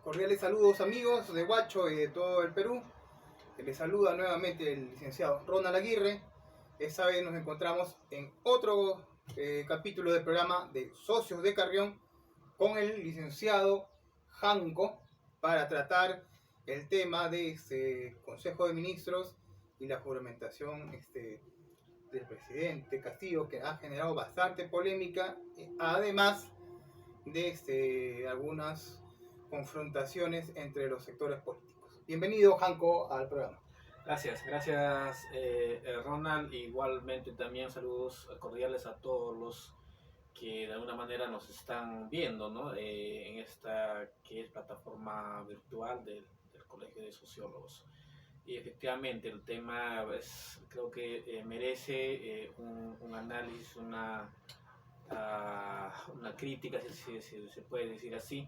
Cordiales saludos amigos de Huacho y de todo el Perú. Les saluda nuevamente el licenciado Ronald Aguirre. Esta vez nos encontramos en otro capítulo del programa de Socios de Carrión con el licenciado Janco para tratar el tema de este Consejo de Ministros y la juramentación del presidente Castillo, que ha generado bastante polémica, además de algunas confrontaciones entre los sectores políticos. Bienvenido, Janco, al programa. Gracias, Ronald. Igualmente también saludos cordiales a todos los que de alguna manera nos están viendo, ¿no? En esta que es plataforma virtual del Colegio de Sociólogos. Y efectivamente el tema creo que merece un análisis, una crítica, si se puede decir así,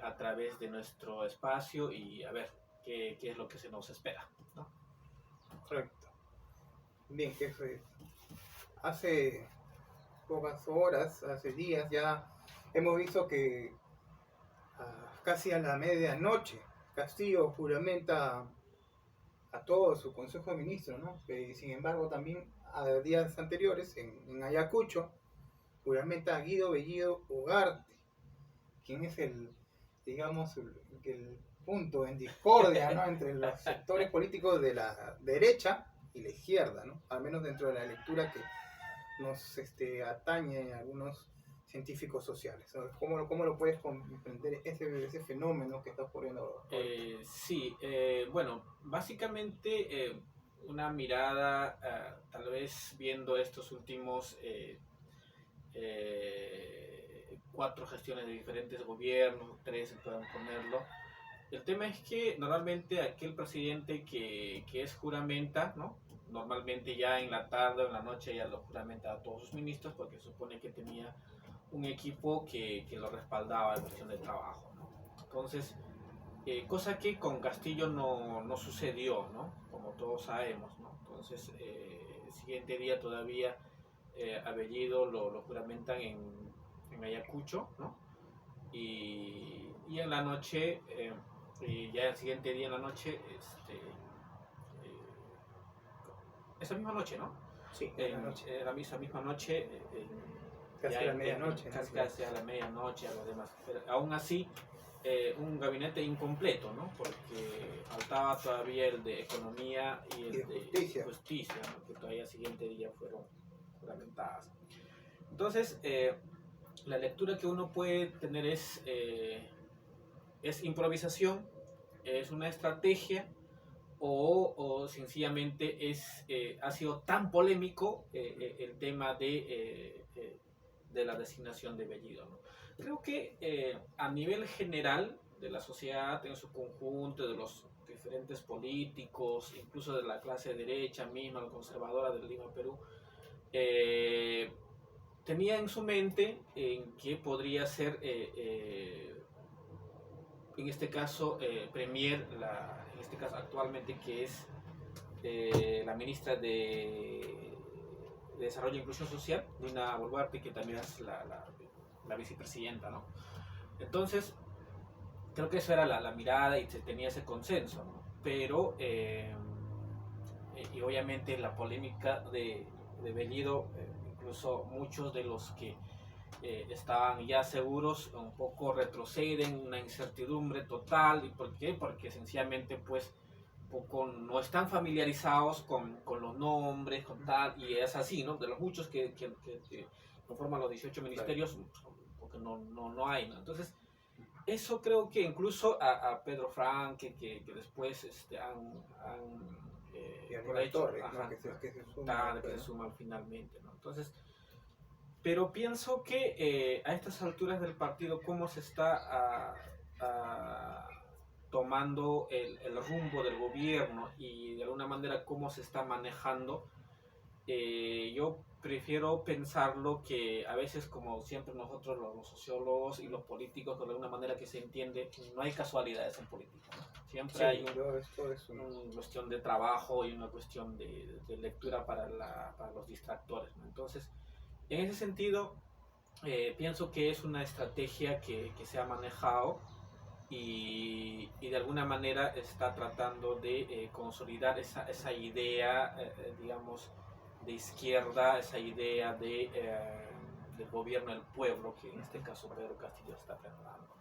a través de nuestro espacio y a ver qué es lo que se nos espera, ¿no? Correcto. Bien, jefe. Hace pocas horas, hace días ya hemos visto que casi a la medianoche Castillo juramenta a todo su Consejo de Ministros, ¿no? Sin embargo, también a días anteriores en Ayacucho juramenta a Guido Bellido Ugarte, quien es digamos, el punto en discordia, ¿no? Entre los sectores políticos de la derecha y la izquierda, ¿no? Al menos dentro de la lectura que nos atañe a algunos científicos sociales. ¿Cómo lo puedes comprender ese fenómeno que está ocurriendo? Sí, bueno, básicamente una mirada, tal vez viendo estos últimos 4 gestiones de diferentes gobiernos, 3 pueden ponerlo. El tema es que normalmente aquel presidente que es juramenta, ¿no? Normalmente ya en la tarde o en la noche ya lo juramenta a todos sus ministros porque supone que tenía un equipo que lo respaldaba en cuestión de trabajo, ¿no? Entonces, cosa que con Castillo no sucedió, ¿no? Como todos sabemos, ¿no? Entonces, el siguiente día todavía a Bellido lo juramentan en Ayacucho, ¿no? Y en la noche, y ya el siguiente día en la noche, esa misma noche, ¿no? Sí, esa misma noche, casi a la medianoche. Casi a la medianoche, a los demás. Pero aún así, un gabinete incompleto, ¿no? Porque faltaba todavía el de Economía y el de Justicia, ¿no? Que todavía el siguiente día fueron juramentadas. Entonces, la lectura que uno puede tener es improvisación, es una estrategia o sencillamente ha sido tan polémico el tema de la designación de Bellido, ¿no? Creo que a nivel general de la sociedad en su conjunto, de los diferentes políticos, incluso de la clase derecha misma, la conservadora del Lima, Perú, tenía en su mente en que podría ser en este caso Premier, en este caso actualmente que es la ministra de Desarrollo e Inclusión Social, Dina Boluarte, que también es la vicepresidenta, ¿no? Entonces, creo que esa era la mirada y se tenía ese consenso, ¿no? Pero, y obviamente la polémica de Bellido, incluso muchos de los que estaban ya seguros un poco retroceden, una incertidumbre total. ¿Y por qué? Porque sencillamente pues poco no están familiarizados con los nombres, con tal, y es así, ¿no? De los muchos que conforman los 18 ministerios, porque no hay, ¿no? Entonces, eso creo que incluso a Pedro Frank, que después por hecho, Torres, ¿no? que se suman finalmente, ¿no? Entonces, pero pienso que a estas alturas del partido, cómo se está tomando el rumbo del gobierno y de alguna manera cómo se está manejando, yo prefiero pensarlo que a veces, como siempre nosotros los sociólogos y los políticos, de alguna manera que se entiende, no hay casualidades en política, ¿no? Siempre sí, hay una cuestión de trabajo y una cuestión de lectura para los distractores, ¿no? Entonces, en ese sentido, pienso que es una estrategia que se ha manejado y de alguna manera está tratando de consolidar esa idea, digamos, de izquierda, esa idea del gobierno del pueblo, que en este caso Pedro Castillo está planteando.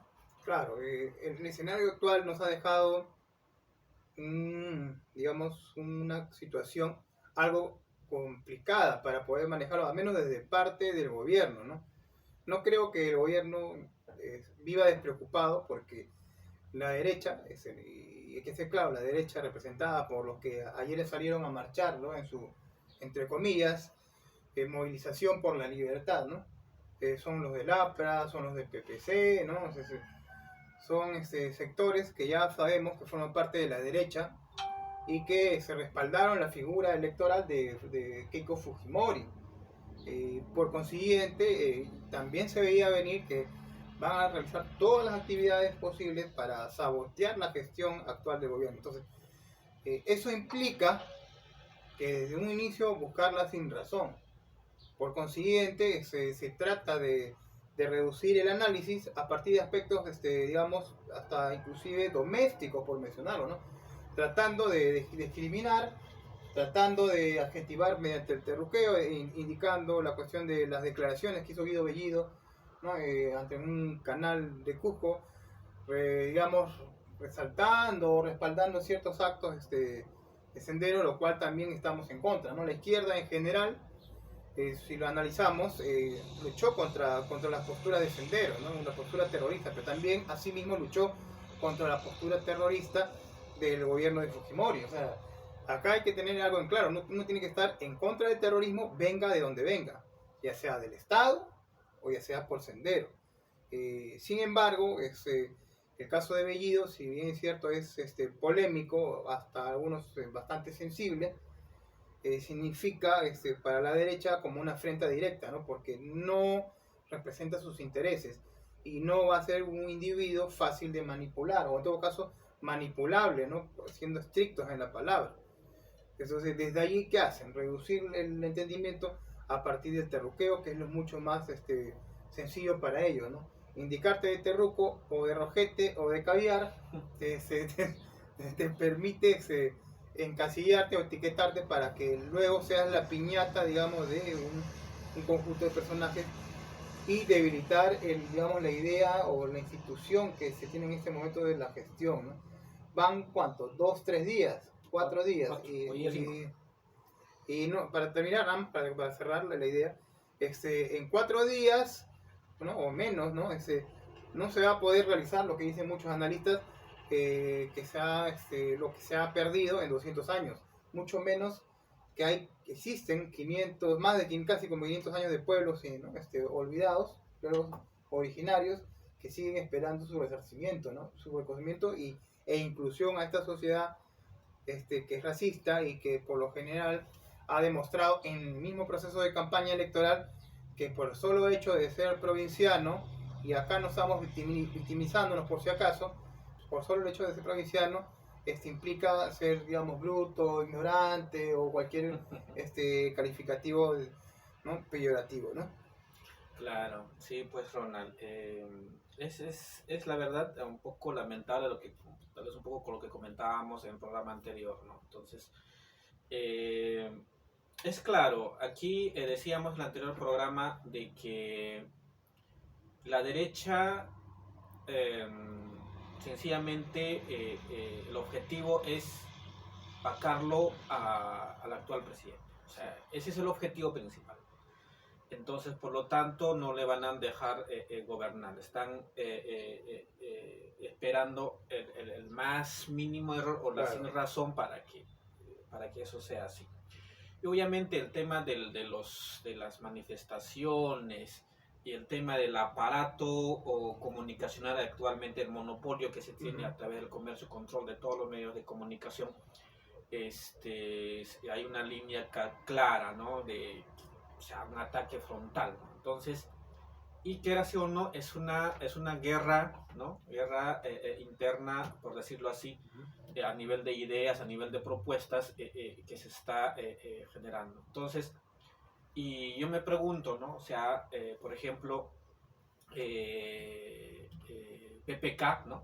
Claro, el escenario actual nos ha dejado, digamos, una situación algo complicada para poder manejarlo, al menos desde parte del gobierno, ¿no? No creo que el gobierno viva despreocupado porque la derecha, y hay que ser claro, la derecha representada por los que ayer salieron a marchar, ¿no? En su, entre comillas, movilización por la libertad, ¿no? Son los del APRA, son los del PPC, ¿no? Son sectores que ya sabemos que forman parte de la derecha y que se respaldaron la figura electoral de Keiko Fujimori. Por consiguiente, también se veía venir que van a realizar todas las actividades posibles para sabotear la gestión actual del gobierno. Entonces, eso implica que desde un inicio buscarla sin razón. Por consiguiente, se trata de reducir el análisis a partir de aspectos, digamos, hasta inclusive domésticos, por mencionarlo, ¿no? Tratando de discriminar, tratando de adjetivar mediante el terruqueo, indicando la cuestión de las declaraciones que hizo Guido Bellido, ¿no? Ante un canal de Cusco, digamos, resaltando o respaldando ciertos actos de Sendero, lo cual también estamos en contra, ¿no? La izquierda en general, si lo analizamos, luchó contra la postura de Sendero, ¿no? Una postura terrorista, pero también asimismo luchó contra la postura terrorista del gobierno de Fujimori. O sea, acá hay que tener algo en claro, uno tiene que estar en contra del terrorismo, venga de donde venga, ya sea del Estado o ya sea por Sendero. Sin embargo, el caso de Bellido, si bien es cierto, es polémico, hasta algunos bastante sensible, significa para la derecha como una afrenta directa, ¿no? Porque no representa sus intereses y no va a ser un individuo fácil de manipular, o en todo caso manipulable, ¿no? Siendo estrictos en la palabra. Entonces, desde allí, ¿qué hacen? Reducir el entendimiento a partir del terruqueo, que es lo mucho más sencillo para ellos, ¿no? Indicarte de terruco, o de rojete, o de caviar, te permite encasillarte o etiquetarte para que luego seas la piñata, digamos, de un conjunto de personajes y debilitar, digamos, la idea o la institución que se tiene en este momento de la gestión, ¿no? Van, ¿cuánto? 2, 3 días, 4 días. Y no, para terminar, para cerrar la idea, en 4 días, ¿no? O menos, ¿no? No se va a poder realizar lo que dicen muchos analistas, que lo que se ha perdido en 200 años. Mucho menos que existen 500, más de casi como 500 años de pueblos, ¿no? Olvidados, pueblos originarios, que siguen esperando su resarcimiento, ¿no? Su reconocimiento e inclusión a esta sociedad que es racista y que por lo general ha demostrado en el mismo proceso de campaña electoral que por el solo hecho de ser provinciano, y acá no estamos victimizándonos por si acaso, por solo el hecho de ser provinciano, implica ser, digamos, bruto, ignorante o cualquier calificativo, ¿no? Peyorativo, ¿no? Claro, sí, pues Ronald, es la verdad un poco lamentable tal vez un poco con lo que comentábamos en el programa anterior, ¿no? Entonces, es claro, aquí decíamos en el anterior programa de que la derecha sencillamente el objetivo es vacarlo al actual presidente. O sea, ese es el objetivo principal. Entonces, por lo tanto, no le van a dejar gobernar. Están esperando el más mínimo error o la sin razón para que eso sea así. Y obviamente el tema de las manifestaciones y el tema del aparato o comunicacional actualmente, el monopolio que se tiene a través del comercio y control de todos los medios de comunicación, hay una línea clara, ¿no? O sea, un ataque frontal, ¿no? Entonces, y que era sí o no, es una guerra, ¿no? Guerra interna, por decirlo así, a nivel de ideas, a nivel de propuestas que se está generando. Entonces, y yo me pregunto, ¿no? O sea, por ejemplo, PPK, ¿no?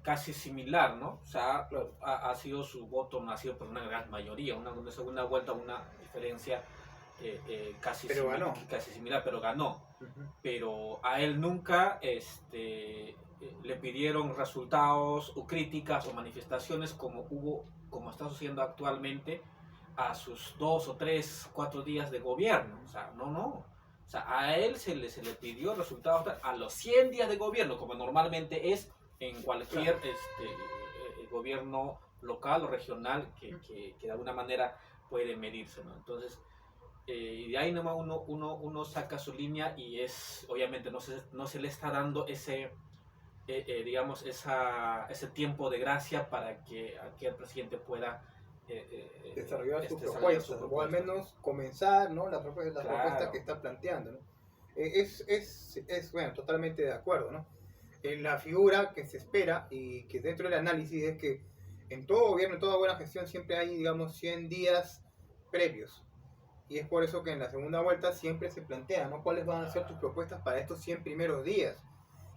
casi similar, ¿no? O sea, Claro. ha sido su voto, no ha sido por una gran mayoría, una segunda vuelta, una diferencia Pero ganó. casi similar, pero ganó. Ujú. Pero a él nunca le pidieron resultados o críticas o manifestaciones como está sucediendo actualmente a sus 2 o 3, 4 días de gobierno. O sea, no. O sea, a él se le pidió resultados a los 100 días de gobierno, como normalmente es en cualquier Claro. gobierno local o regional que de alguna manera puede medirse, ¿no? Entonces, y de ahí nomás uno saca su línea y obviamente no se le está dando digamos, ese tiempo de gracia para que aquí el presidente pueda Desarrollar sus desarrollar su propuestas, o al propuesta, ¿no? menos comenzar, ¿no? La propuesta que Claro, está planteando, ¿no? Bueno, totalmente de acuerdo, ¿no? La figura que se espera y que dentro del análisis es que en todo gobierno, en toda buena gestión, siempre hay, digamos, 100 días previos. Y es por eso que en la segunda vuelta siempre se plantea, ¿no? ¿Cuáles van a ser tus propuestas para estos 100 primeros días?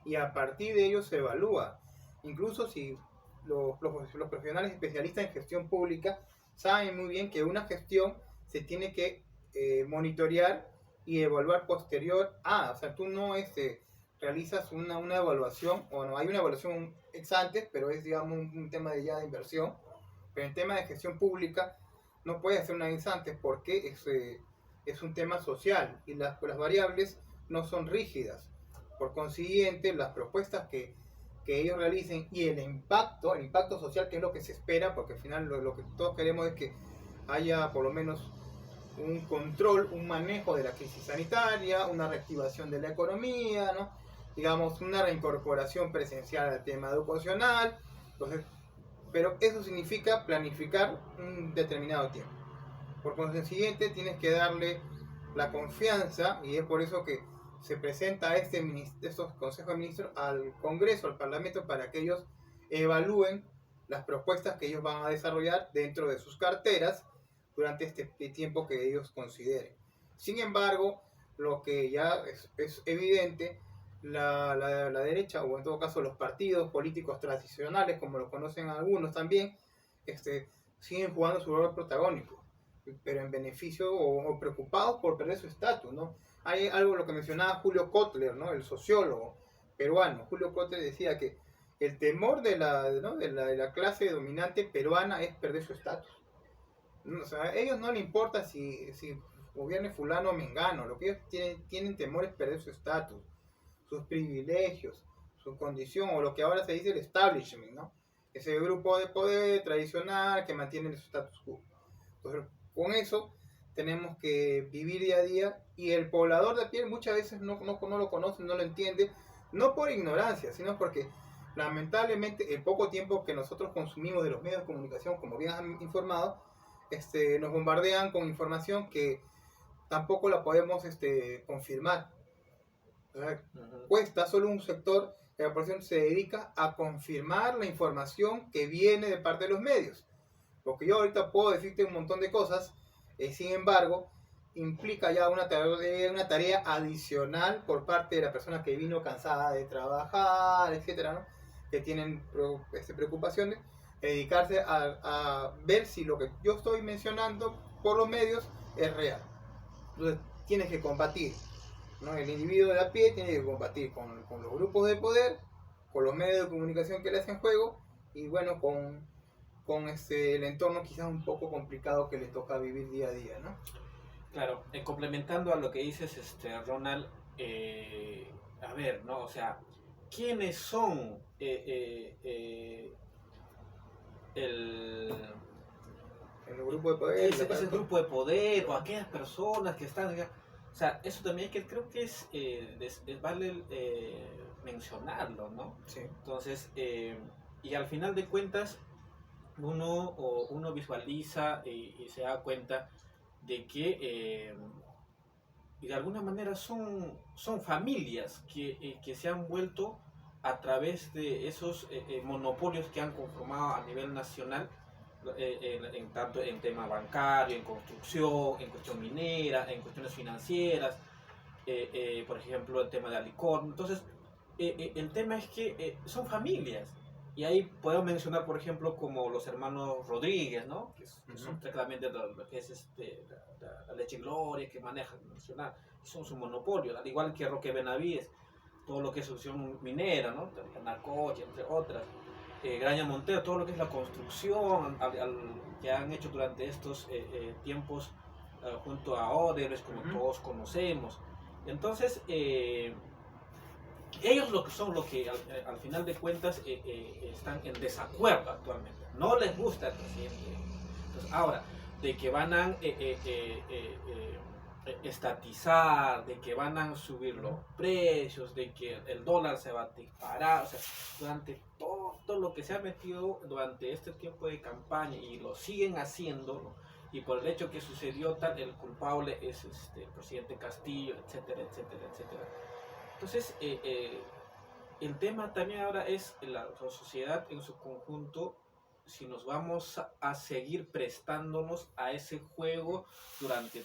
Y a partir de ello se evalúa. Incluso si los profesionales especialistas en gestión pública saben muy bien que una gestión se tiene que monitorear y evaluar posterior a, o sea, tú no realizas una evaluación, o no, hay una evaluación ex antes, pero es, digamos, un tema de ya de inversión, pero en tema de gestión pública no puede hacer una ex antes porque es un tema social y las variables no son rígidas. Por consiguiente, las propuestas que ellos realicen y el impacto social, que es lo que se espera, porque al final lo que todos queremos es que haya por lo menos un control, un manejo de la crisis sanitaria, una reactivación de la economía, ¿no? Digamos, una reincorporación presencial al tema educacional. Entonces, pero eso significa planificar un determinado tiempo. Por consiguiente, tienes que darle la confianza, y es por eso que se presenta a estos consejos de ministros al Congreso, al Parlamento, para que ellos evalúen las propuestas que ellos van a desarrollar dentro de sus carteras durante este tiempo que ellos consideren. Sin embargo, lo que ya es evidente, la derecha, o en todo caso los partidos políticos tradicionales, como lo conocen algunos también, siguen jugando su rol protagónico, pero en beneficio o preocupados por perder su estatus, ¿no? Hay algo lo que mencionaba Julio Kotler, ¿no? El sociólogo peruano. Julio Kotler decía que el temor ¿no? de la clase dominante peruana es perder su estatus. O sea, a ellos no les importa si gobierne fulano o mengano, lo que ellos tienen temor es perder su estatus, sus privilegios, su condición, o lo que ahora se dice el establishment, ¿no? Ese grupo de poder tradicional que mantiene su status quo. Entonces, con eso tenemos que vivir día a día, y el poblador de a pie muchas veces no lo conoce, no lo entiende, no por ignorancia, sino porque lamentablemente el poco tiempo que nosotros consumimos de los medios de comunicación, como bien han informado, nos bombardean con información que tampoco la podemos confirmar. O sea, cuesta solo un sector de la población se dedica a confirmar la información que viene de parte de los medios. Porque yo ahorita puedo decirte un montón de cosas, sin embargo, implica ya una tarea adicional por parte de la persona que vino cansada de trabajar, etcétera, ¿no? Que tienen preocupaciones, dedicarse a ver si lo que yo estoy mencionando por los medios es real. Entonces, tienes que combatir, ¿no? El individuo de a pie tiene que combatir con los grupos de poder, con los medios de comunicación que le hacen juego, y bueno, con el entorno quizás un poco complicado que le toca vivir día a día, ¿no? claro. Complementando a lo que dices, Ronald, a ver, ¿no? O sea, ¿quiénes son el, El grupo de poder, ese grupo de poder o aquellas personas que están? O sea, eso también que creo que vale mencionarlo, ¿no? Sí. Entonces, y al final de cuentas, uno visualiza y se da cuenta de que de alguna manera son familias que se han vuelto a través de esos monopolios que han conformado a nivel nacional, tanto en tema bancario, en construcción, en cuestión minera, en cuestiones financieras, por ejemplo, el tema de licor. Entonces, el tema es que son familias. Y ahí podemos mencionar, por ejemplo, como los hermanos Rodríguez, ¿no? Que son claramente lo que es la Leche Gloria, que manejan Nacional. Son su monopolio, al igual que Roque Benavides, todo lo que es solución minera, ¿no? Narcoche, entre otras. Graña Montero, todo lo que es la construcción que han hecho durante estos tiempos junto a Odebrecht, como todos conocemos. Entonces, ellos lo que son lo que al final de cuentas están en desacuerdo actualmente. No les gusta el presidente. Entonces, ahora, de que van a estatizar, de que van a subir los precios, de que el dólar se va a disparar, o sea, durante todo lo que se ha metido durante este tiempo de campaña y lo siguen haciendo, ¿no? Y por el hecho que sucedió tal, el culpable es el presidente Castillo, etcétera, etcétera, etcétera. Entonces, el tema también ahora es la sociedad en su conjunto, si nos vamos a seguir prestándonos a ese juego durante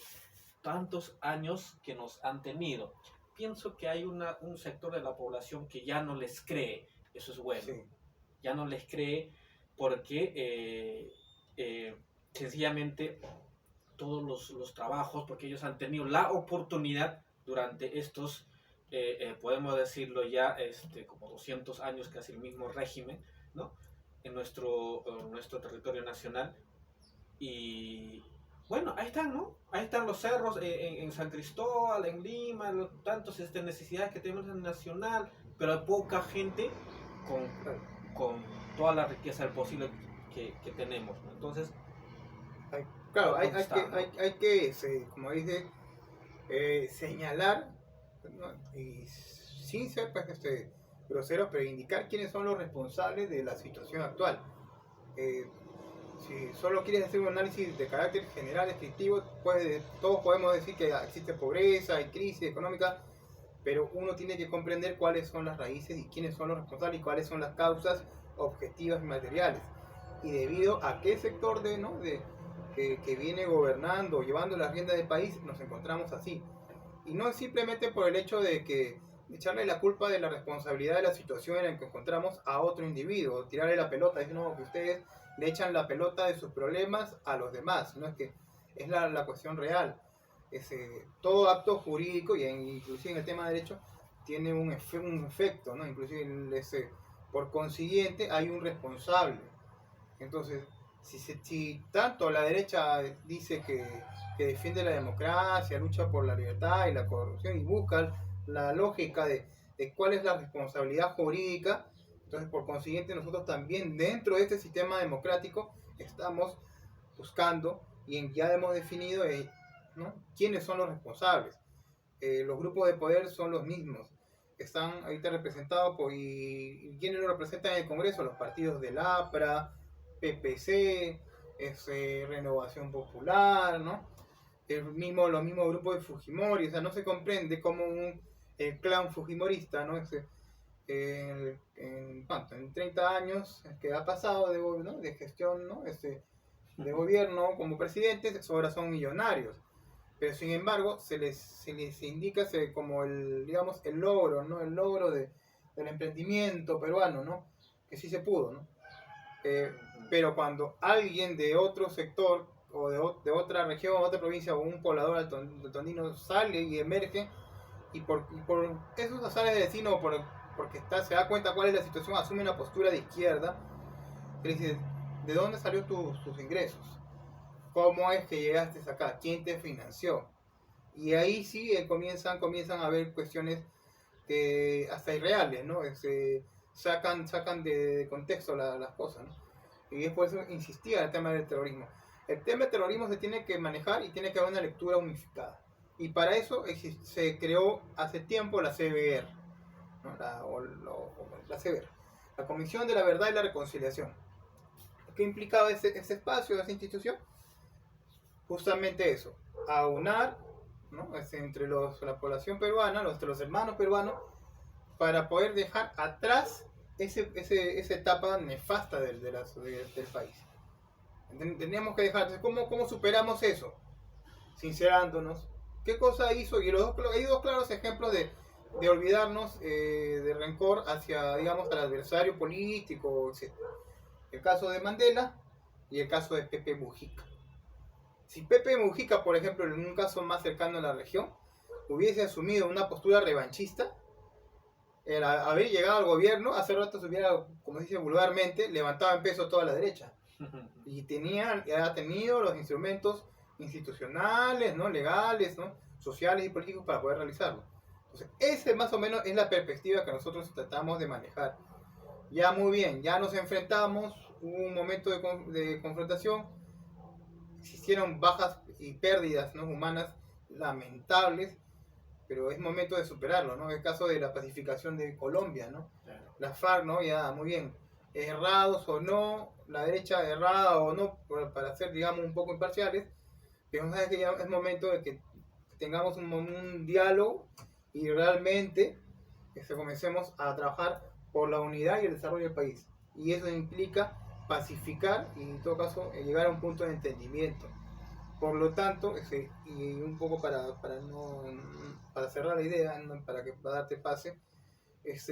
tantos años que nos han tenido. Pienso que hay un sector de la población que ya no les cree, eso es bueno, sí. Ya no les cree porque sencillamente todos los trabajos, porque ellos han tenido la oportunidad durante estos podemos decirlo ya como 200 años, casi el mismo régimen, ¿no? En nuestro territorio nacional. Y bueno, ahí están, ¿no? Ahí están los cerros en San Cristóbal, en Lima, tantas necesidades que tenemos en el nacional, pero hay poca gente con toda la riqueza posible que tenemos, ¿no? Entonces, claro, hay que como dice, señalar, ¿no? Y sin ser pues, grosero, pero indicar quiénes son los responsables de la situación actual. Si solo quieres hacer un análisis de carácter general, descriptivo, pues todos podemos decir que existe pobreza, hay crisis económica, pero uno tiene que comprender cuáles son las raíces y quiénes son los responsables y cuáles son las causas objetivas y materiales. Y debido a qué sector que viene gobernando, llevando las riendas del país, nos encontramos así. Y no es simplemente por el hecho de echarle la culpa de la responsabilidad de la situación en la que encontramos a otro individuo, tirarle la pelota, decir, no, que ustedes le echan la pelota de sus problemas a los demás, no es que es la cuestión real. Todo acto jurídico, y inclusive en el tema de derecho, tiene un efecto, ¿no? Inclusive por consiguiente hay un responsable. Entonces, si tanto la derecha dice que defiende la democracia, lucha por la libertad y la corrupción y busca la lógica de cuál es la responsabilidad jurídica, entonces por consiguiente nosotros también dentro de este sistema democrático estamos buscando y ya hemos definido, ¿no?, quiénes son los responsables. Los grupos de poder son los mismos, están ahorita representados y quienes lo representan en el Congreso, los partidos del APRA, PPC, Renovación Popular, ¿no? Los mismos grupos de Fujimori, o sea, no se comprende cómo el clan fujimorista, ¿no? En 30 años que ha pasado de gestión, ¿no? De gobierno como presidentes, ahora son millonarios. Pero sin embargo, se les indica como el logro, ¿no? El logro del emprendimiento peruano, ¿no? Que sí se pudo, ¿no? Pero cuando alguien de otro sector o de otra región, otra provincia o un poblador altondino sale y emerge y por esos azares de destino porque se da cuenta cuál es la situación, asume una postura de izquierda, le dice, ¿de dónde salió tus ingresos? ¿Cómo es que llegaste acá? ¿Quién te financió? Y ahí sí comienzan a haber cuestiones que hasta irreales, ¿no? Sacan de contexto las cosas, ¿no? Y es por eso insistía en el tema del terrorismo. El tema del terrorismo se tiene que manejar y tiene que haber una lectura unificada. Y para eso se creó hace tiempo la CBR, ¿no? La CBR, la Comisión de la Verdad y la Reconciliación. ¿Qué implicaba ese espacio, esa institución? Justamente eso, aunar, ¿no? Entre la población peruana, entre los hermanos peruanos, para poder dejar atrás esa etapa nefasta del país. Teníamos que dejar. ¿Cómo superamos eso? Sincerándonos. ¿Qué cosa hizo? Y hay dos claros ejemplos de de olvidarnos de rencor hacia, digamos, al adversario político, etc. El caso de Mandela y el caso de Pepe Mujica. Si Pepe Mujica, por ejemplo, en un caso más cercano a la región, hubiese asumido una postura revanchista, el haber llegado al gobierno, hace rato se hubiera, como se dice vulgarmente, levantado en peso toda la derecha. Y ha tenido los instrumentos institucionales, ¿no? Legales, ¿no? Sociales y políticos para poder realizarlo. Entonces, esa más o menos es la perspectiva que nosotros tratamos de manejar. Ya muy bien, ya nos enfrentamos, hubo un momento de confrontación, existieron bajas y pérdidas, ¿no? Humanas lamentables, pero es momento de superarlo, ¿no? El caso de la pacificación de Colombia, ¿no? Claro. La FARC, ¿no? Ya, muy bien, errados o no, la derecha errada o no, para ser, digamos, un poco imparciales, pero sabes que ya es momento de que tengamos un diálogo y realmente comencemos a trabajar por la unidad y el desarrollo del país. Y eso implica pacificar y en todo caso llegar a un punto de entendimiento. Por lo tanto, y un poco para cerrar la idea, ¿no? Para darte pase, es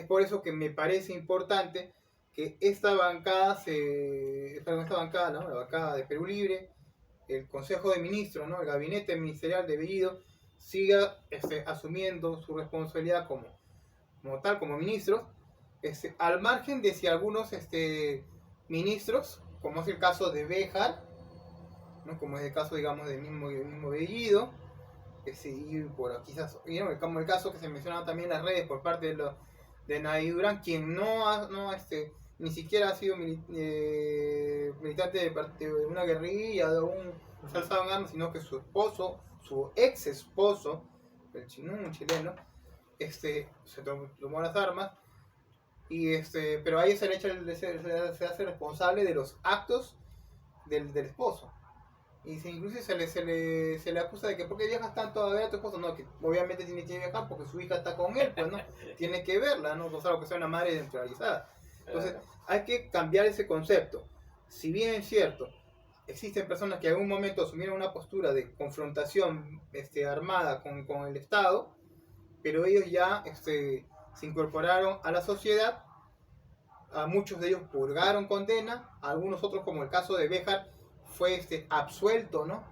por eso que me parece importante que esta bancada, ¿no? La bancada de Perú Libre, el Consejo de Ministros, ¿no? El gabinete ministerial de Bellido, siga asumiendo su responsabilidad como ministros, al margen de si algunos ministros, como es el caso de Béjar, ¿no? Como es el caso, digamos, del mismo Bellido, y por quizás, ¿no? Como el caso que se mencionaba también en las redes por parte de Nay Durán, quien ni siquiera ha sido militante de una guerrilla, de un alzado en armas, sino que su esposo, su ex esposo, un chileno, se tomó las armas, pero ahí se hace responsable de los actos del esposo. Y incluso se le acusa de que ¿por qué viajas tanto a ver a tu esposo? No, que obviamente tiene que viajar porque su hija está con él, pues no, tiene que verla, ¿no? O sea, que sea una madre desnaturalizada. Entonces, hay que cambiar ese concepto. Si bien es cierto, existen personas que en algún momento asumieron una postura de confrontación armada con el Estado, pero ellos ya se incorporaron a la sociedad, a muchos de ellos purgaron condena, a algunos otros, como el caso de Béjar, fue absuelto, ¿no?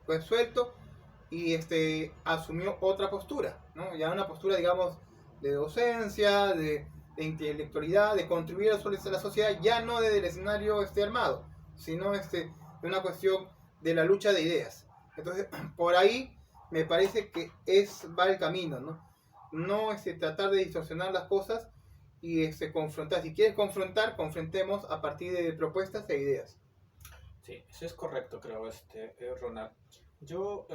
Fue absuelto y asumió otra postura, ¿no? Ya una postura, digamos, de docencia, de intelectualidad, de contribuir a la sociedad, ya no desde el escenario armado, sino de una cuestión de la lucha de ideas. Entonces, por ahí me parece que va el camino, ¿no? No tratar de distorsionar las cosas y confrontar. Si quieres confrontar, confrontemos a partir de propuestas e ideas. Sí, eso es correcto, creo, Ronald. Yo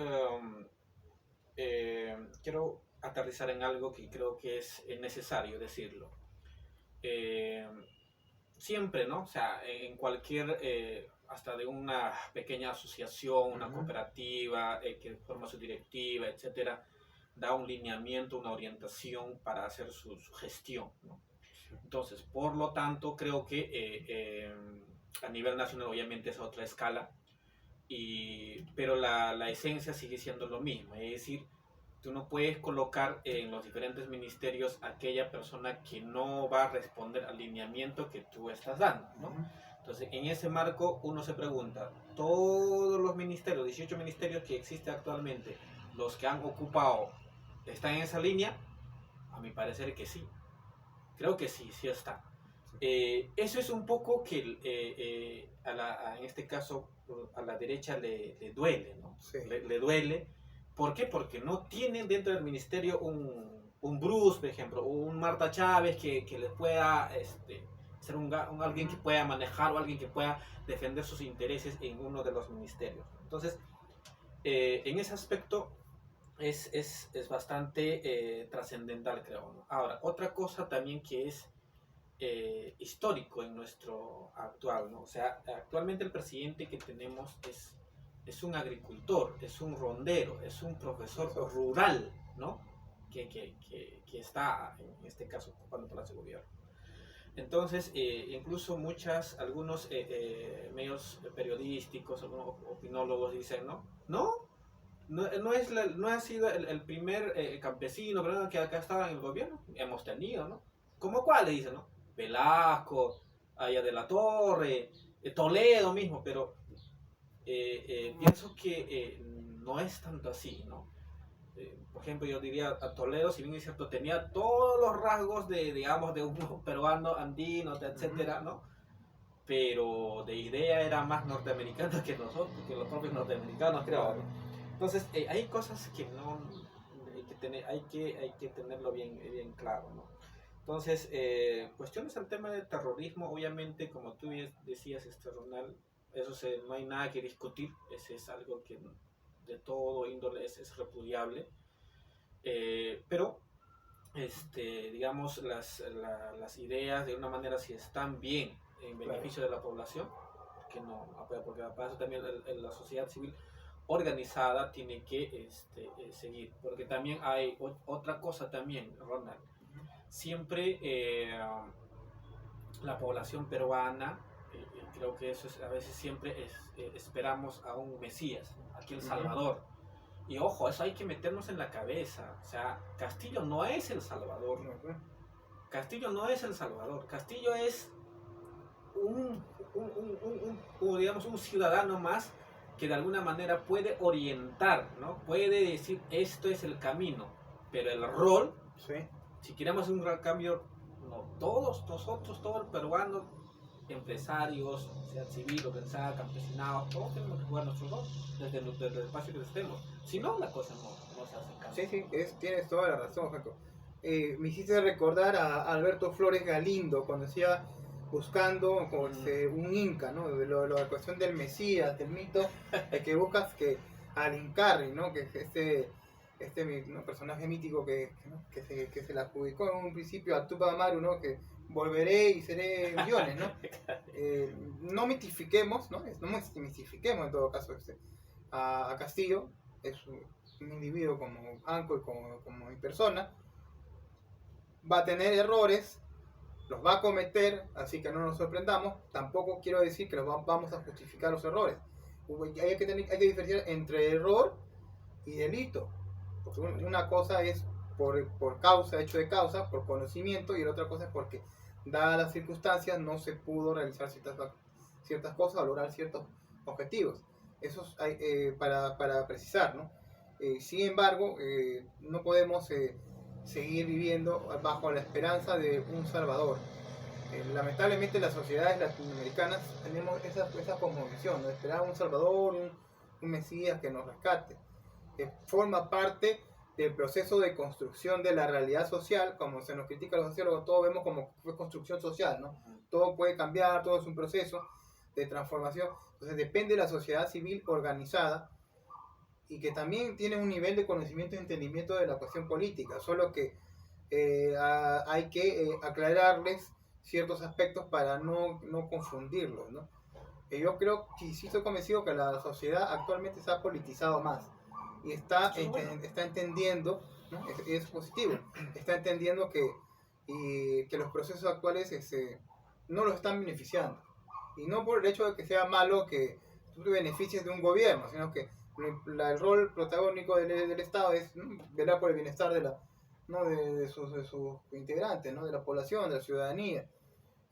quiero aterrizar en algo que creo que es necesario decirlo. Siempre, ¿no? O sea, en cualquier, hasta de una pequeña asociación, una cooperativa, que forma su directiva, etcétera, da un lineamiento, una orientación para hacer su gestión, ¿no? Entonces, por lo tanto, creo que a nivel nacional obviamente es a otra escala, pero la esencia sigue siendo lo mismo, es decir, tú no puedes colocar en los diferentes ministerios a aquella persona que no va a responder al lineamiento que tú estás dando, ¿no? Entonces, en ese marco uno se pregunta, ¿todos los ministerios, 18 ministerios que existen actualmente, los que han ocupado, están en esa línea? A mi parecer que sí. Creo que sí, sí está. Eso es un poco que en este caso a la derecha le duele, ¿no? Sí. Le duele. ¿Por qué? Porque no tienen dentro del ministerio un Bruce, por ejemplo, o un Marta Chávez que les pueda ser alguien que pueda manejar o alguien que pueda defender sus intereses en uno de los ministerios. Entonces, en ese aspecto es bastante trascendental, creo, ¿no? Ahora, otra cosa también que es histórico en nuestro actual, ¿no? O sea, actualmente el presidente que tenemos es un agricultor, es un rondero, es un profesor rural, ¿no? Que está, en este caso, ocupando Palacio de Gobierno. Entonces, incluso algunos medios periodísticos, algunos opinólogos dicen, ¿no? no ha sido el primer campesino ¿verdad? Que acá estaba en el gobierno. Hemos tenido, ¿no? ¿Cómo cuál le dicen, no? Velasco, allá de la Torre, Toledo mismo, pero pienso que no es tanto así, ¿no? Por ejemplo, yo diría a Toledo, si bien es cierto, tenía todos los rasgos de, digamos, de un peruano andino, etcétera, ¿no? Pero de idea era más norteamericana que nosotros, que los propios norteamericanos, creo, ¿no? Entonces, hay cosas que no hay que tenerlo bien claro, ¿no? Entonces, cuestiones al tema del terrorismo, obviamente, como tú decías, Ronald, no hay nada que discutir, ese es algo que de todo índole es repudiable, pero digamos, las ideas de una manera si están bien en beneficio de la población, que no, porque para eso también la sociedad civil organizada tiene que seguir, porque también hay otra cosa también, Ronald, siempre la población peruana, creo que eso es, a veces siempre esperamos a un Mesías, aquí el Salvador. Y ojo, eso hay que meternos en la cabeza. O sea, Castillo no es El Salvador. Castillo no es El Salvador. Castillo es digamos, un ciudadano más que de alguna manera puede orientar, ¿no? Puede decir, esto es el camino. Pero el rol, sí, si queremos un gran cambio, no, todos nosotros, todo el peruano, empresarios, sea civil, organizada, campesinado, todos tenemos que jugar nuestro rol desde el espacio que estemos. Si no, la cosa no se hace cambio. Sí, tienes toda la razón, Jaco. Me hiciste recordar a Alberto Flores Galindo cuando decía buscando un inca, ¿no? La cuestión del Mesías, del mito, de que buscas que al Incarri, ¿no? Que es ¿no? personaje mítico que se la adjudicó en un principio a Tupac Amaru, ¿no? Que volveré y seré millones, ¿no? No mitifiquemos, ¿no? No mitifiquemos en todo caso a Castillo, es un individuo como Anco y como mi persona, va a tener errores, los va a cometer, así que no nos sorprendamos. Tampoco quiero decir que vamos a justificar los errores. Hay que diferenciar entre error y delito. Porque una cosa es por causa, hecho de causa, por conocimiento, y la otra cosa es porque, dadas las circunstancias, no se pudo realizar ciertas cosas o lograr ciertos objetivos. Eso es para precisar, ¿no? Sin embargo, no podemos seguir viviendo bajo la esperanza de un salvador. Lamentablemente las sociedades latinoamericanas tenemos esa cosmovisión, ¿no? Esperar un salvador, un mesías que nos rescate. Forma parte del proceso de construcción de la realidad social, como se nos critica a los sociólogos, todo vemos como construcción social, ¿no? Todo puede cambiar, todo es un proceso de transformación. Entonces depende de la sociedad civil organizada y que también tiene un nivel de conocimiento y entendimiento de la cuestión política, solo que hay que aclararles ciertos aspectos para no confundirlos, ¿no? Yo creo que sí estoy convencido que la sociedad actualmente se ha politizado más y está entendiendo, ¿no? Es positivo, está entendiendo que los procesos actuales no lo están beneficiando, y no por el hecho de que sea malo que tú te beneficies de un gobierno, sino que el rol protagónico del Estado es, ¿no?, velar por el bienestar de sus integrantes, ¿no?, de la población, de la ciudadanía.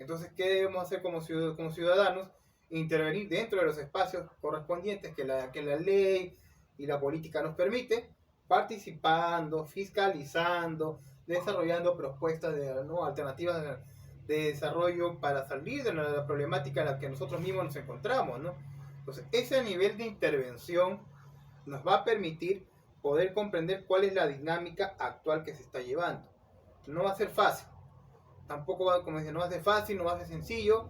Entonces, ¿qué debemos hacer como ciudadanos? Intervenir dentro de los espacios correspondientes que la ley y la política nos permite, participando, fiscalizando, desarrollando propuestas ¿no?, alternativas de desarrollo para salir de la problemática en la que nosotros mismos nos encontramos, ¿no? Entonces, ese nivel de intervención nos va a permitir poder comprender cuál es la dinámica actual que se está llevando. No va a ser fácil, tampoco va, como dice, no va a ser fácil, no va a ser sencillo.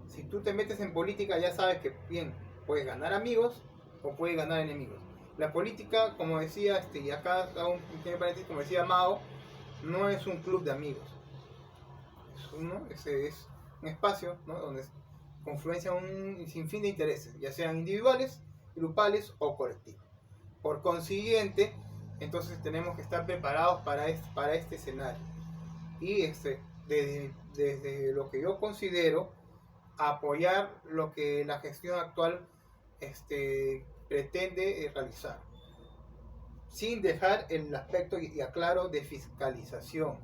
Si tú te metes en política ya sabes que bien, puedes ganar amigos o puedes ganar enemigos. La política, como decía, y acá hago un pequeño paréntesis, como decía Mao, no es un club de amigos. Es un espacio, ¿no?, donde confluencia un sinfín de intereses, ya sean individuales, grupales o colectivos. Por consiguiente, entonces tenemos que estar preparados para este escenario. Y desde lo que yo considero, apoyar lo que la gestión actual pretende realizar. sin dejar el aspecto, y aclaro, de fiscalización,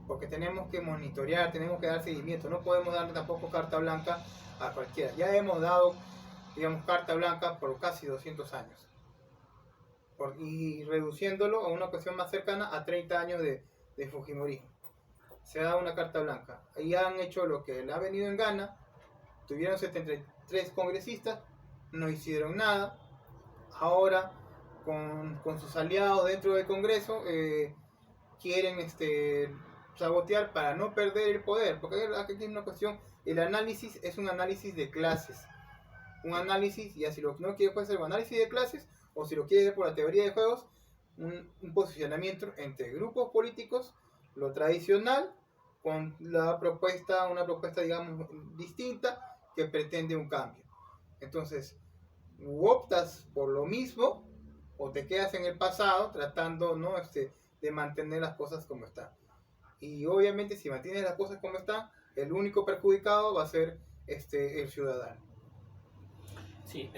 porque tenemos que monitorear, tenemos que dar seguimiento, no podemos darle tampoco carta blanca a cualquiera. Ya hemos dado, digamos, carta blanca por casi 200 años, y reduciéndolo a una cuestión más cercana a 30 años de Fujimorismo. Se ha dado una carta blanca. Ahí han hecho lo que le ha venido en gana, tuvieron 73 congresistas, no hicieron nada. Ahora, con sus aliados dentro del Congreso, quieren sabotear para no perder el poder, porque aquí tiene una cuestión, el análisis es un análisis de clases, un análisis, y así lo no quiere puede ser un análisis de clases, o si lo quiere ver por la teoría de juegos, un posicionamiento entre grupos políticos, lo tradicional, con una propuesta digamos distinta, que pretende un cambio. Entonces, u optas por lo mismo, o te quedas en el pasado tratando, ¿no? De mantener las cosas como están. Y obviamente si mantienes las cosas como están, el único perjudicado va a ser el ciudadano. Sí,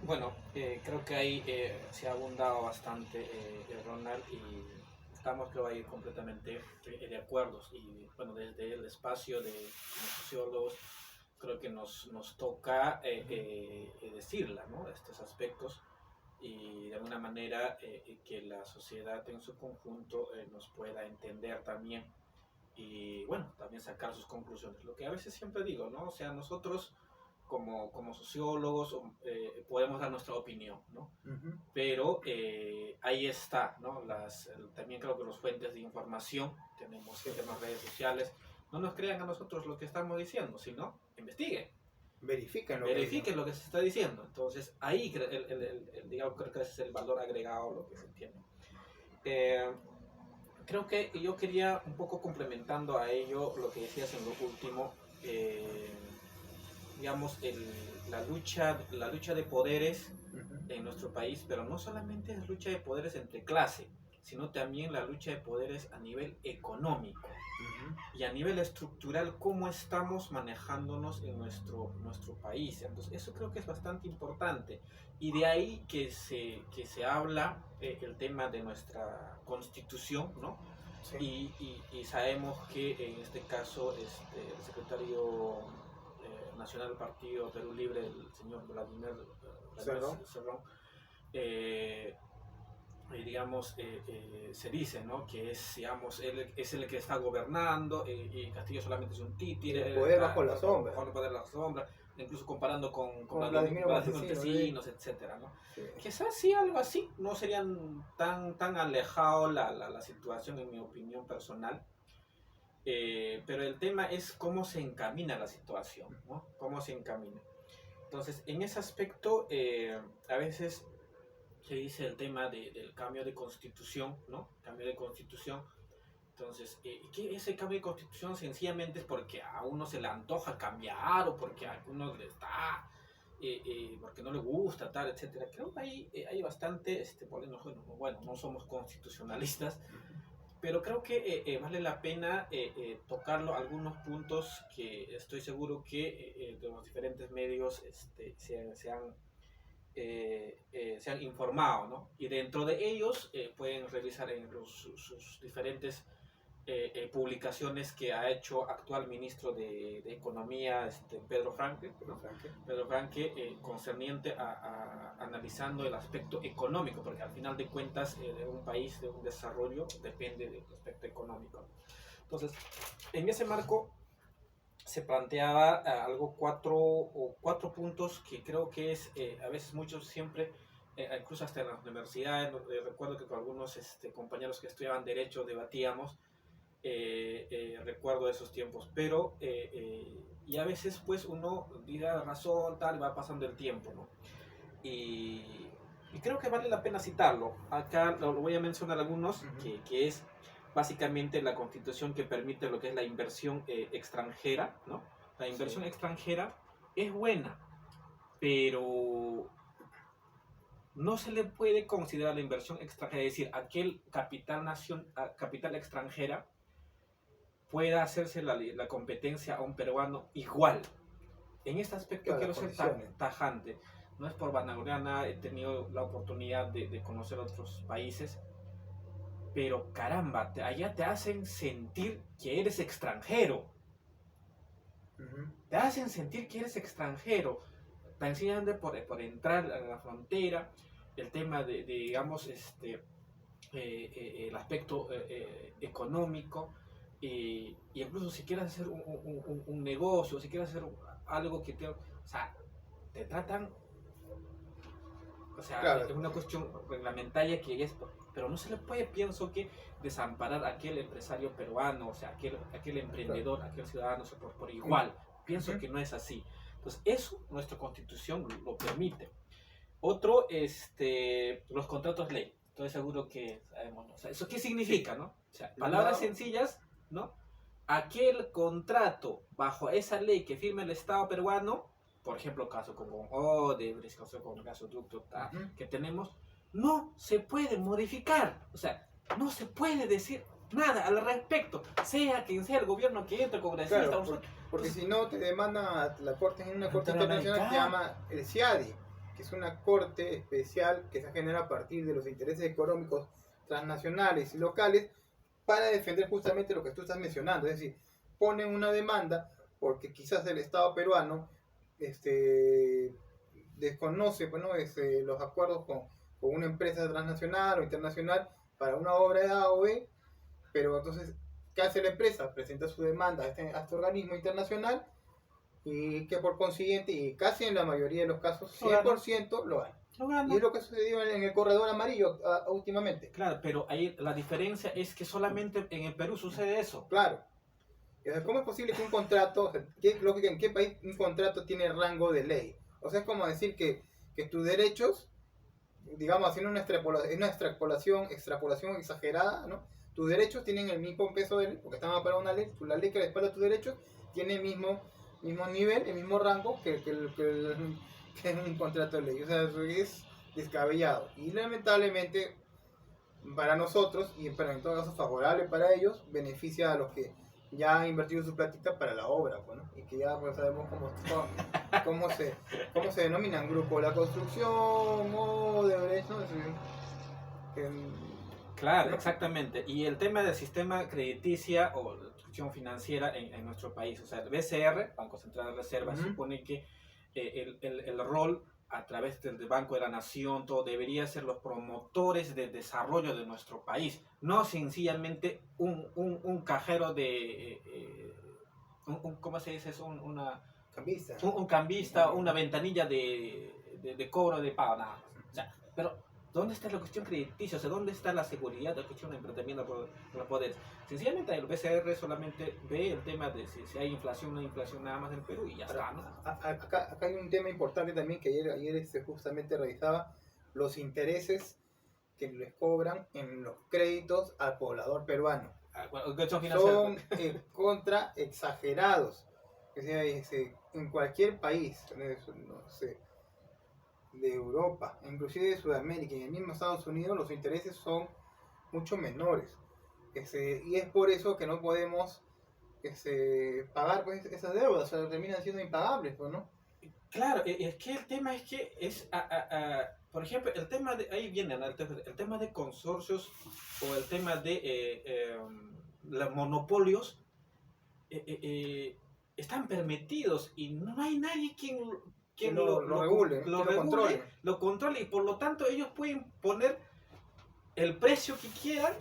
bueno, creo que ahí se ha abundado bastante, Ronald, y estamos, creo, ahí completamente de acuerdo. Y bueno, desde el espacio de los sociólogos, creo que nos toca decirla, ¿no? Estos aspectos, y de alguna manera que la sociedad en su conjunto nos pueda entender también, y bueno, también sacar sus conclusiones. Lo que a veces siempre digo, ¿no? O sea, nosotros como sociólogos podemos dar nuestra opinión, ¿no? Uh-huh. Pero ahí está, ¿no? También creo que los fuentes de información, tenemos temas redes sociales, no nos crean a nosotros lo que estamos diciendo, sino investiguen. Verifiquen lo que se está diciendo. Entonces, ahí digamos, creo que ese es el valor agregado, lo que se entiende. Creo que yo quería, un poco complementando a ello, lo que decías en lo último, digamos, la lucha de poderes en nuestro país, pero no solamente es lucha de poderes entre clase, sino también la lucha de poderes a nivel económico. Y a nivel estructural, cómo estamos manejándonos en nuestro país. Entonces, eso creo que es bastante importante. Y de ahí que se habla el tema de nuestra constitución, ¿no? Sí. Y sabemos que en este caso el secretario nacional del Partido Perú Libre, el señor Vladimir Cerrón, digamos, se dice, ¿no? Que es, digamos, él es el que está gobernando, y Castillo solamente es un títere, el poder bajo la sombra, incluso comparando con Vladimir Montesinos, etcétera, ¿no? Sí. Quizás sí, algo así, no serían tan alejado la situación, en mi opinión personal. Pero el tema es cómo se encamina la situación, ¿no? Cómo se encamina. Entonces, en ese aspecto, a veces se dice el tema del cambio de constitución, ¿no? Cambio de constitución. Entonces, que ese cambio de constitución sencillamente es porque a uno se le antoja cambiar, o porque a uno le está, porque no le gusta, tal, etcétera. Creo que hay bastante, bueno, no somos constitucionalistas, pero creo que vale la pena tocarlo, algunos puntos que estoy seguro que de los diferentes medios se han informado, ¿no? Y dentro de ellos pueden revisar en sus diferentes publicaciones que ha hecho actual ministro de Economía, Pedro Franque, ¿no? Pedro Franque, concerniente a analizando el aspecto económico, porque al final de cuentas de un país, de un desarrollo, depende del aspecto económico. Entonces, en ese marco se planteaba cuatro puntos que creo que es, a veces muchos siempre, incluso hasta en las universidades, recuerdo que con algunos compañeros que estudiaban Derecho debatíamos, recuerdo esos tiempos, pero y a veces pues uno diga razón, tal, va pasando el tiempo, ¿no? Y creo que vale la pena citarlo. Acá lo voy a mencionar algunos, que es básicamente la constitución que permite lo que es la inversión extranjera, ¿no? La inversión extranjera es buena, pero no se le puede considerar la inversión extranjera, es decir, aquel capital extranjera pueda hacerse la competencia a un peruano igual. En este aspecto quiero ser tajante. no es por vanagloria nada, he tenido la oportunidad de conocer otros países, pero caramba, allá te hacen sentir que eres extranjero. Te hacen sentir que eres extranjero. Te enseñan por entrar a la frontera, el tema de digamos, el aspecto económico, y incluso si quieres hacer un negocio, si quieres hacer algo que te... O sea, te tratan... O sea, Claro. es una cuestión reglamentaria que es... Pero no se le puede, pienso que, desamparar a aquel empresario peruano, o sea, aquel emprendedor, aquel ciudadano por igual. Pienso que no es así. Entonces, eso nuestra Constitución lo permite. Otro, los contratos ley. Estoy seguro que sabemos, ¿no? O sea, ¿eso qué significa, no? O sea, palabras sencillas, ¿no? Aquel contrato bajo esa ley que firma el Estado peruano, por ejemplo, caso como Odebrecht, caso como el gasoducto que tenemos, no se puede modificar. O sea, no se puede decir nada al respecto, sea quien sea el gobierno que entre, congresista. Claro, porque si no te demanda la corte en una corte internacional que se llama el CIADI, que es una corte especial que se genera a partir de los intereses económicos transnacionales y locales para defender justamente lo que tú estás mencionando. Es decir, ponen una demanda porque quizás el Estado peruano desconoce, bueno, los acuerdos con una empresa transnacional o internacional para una obra de A o B, pero entonces, ¿qué hace la empresa? Presenta su demanda a este organismo internacional, y que por consiguiente, y casi en la mayoría de los casos, 100% lo gana. Y es lo que sucedió en el corredor amarillo últimamente. Claro, pero ahí la diferencia es que solamente en el Perú sucede eso. Claro. ¿Cómo es posible que un contrato, en qué país un contrato tiene rango de ley? O sea, es como decir que tus derechos, digamos, haciendo una extrapolación exagerada, ¿no? Tus derechos tienen el mismo peso de ley, porque están para una ley, la ley que respalda tus derechos tiene el mismo nivel, el mismo rango que un contrato de ley. O sea, es descabellado. Y lamentablemente, para nosotros, y en todo caso favorable para ellos, beneficia a los que ya han invertido su platita para la obra, pues, ¿no? Y que ya pues, sabemos cómo se denominan grupo la construcción o de derecho, claro, ¿no? Exactamente. Y el tema del sistema crediticia o la institución financiera en nuestro país, o sea, el BCR, Banco Central de Reserva, supone que el rol a través del Banco de la Nación, todo debería ser los promotores de desarrollo de nuestro país, no sencillamente un cajero de... ¿cómo se dice eso? Cambista. Un cambista, una ventanilla de cobro de pago, nada más. O sea, pero ¿dónde está la cuestión crediticia? O sea, ¿dónde está la seguridad de la cuestión de emprendimiento por los poderes? Sencillamente el BCR solamente ve el tema de si hay inflación o no hay inflación nada más en el Perú y ya está, ¿no? Acá hay un tema importante también que ayer justamente revisaba, los intereses que les cobran en los créditos al poblador peruano. Son contra exagerados. O sea, en cualquier país, no sé, de Europa, inclusive de Sudamérica y en el mismo Estados Unidos, los intereses son mucho menores. Y es por eso que no podemos pagar pues, esas deudas, o sea, terminan siendo impagables, pues, ¿no? Claro, es que el tema es que es, por ejemplo, el tema de, ahí viene, ¿no? el tema de consorcios o el tema de los monopolios están permitidos y no hay nadie quien lo regule, lo controle, y por lo tanto ellos pueden poner el precio que quieran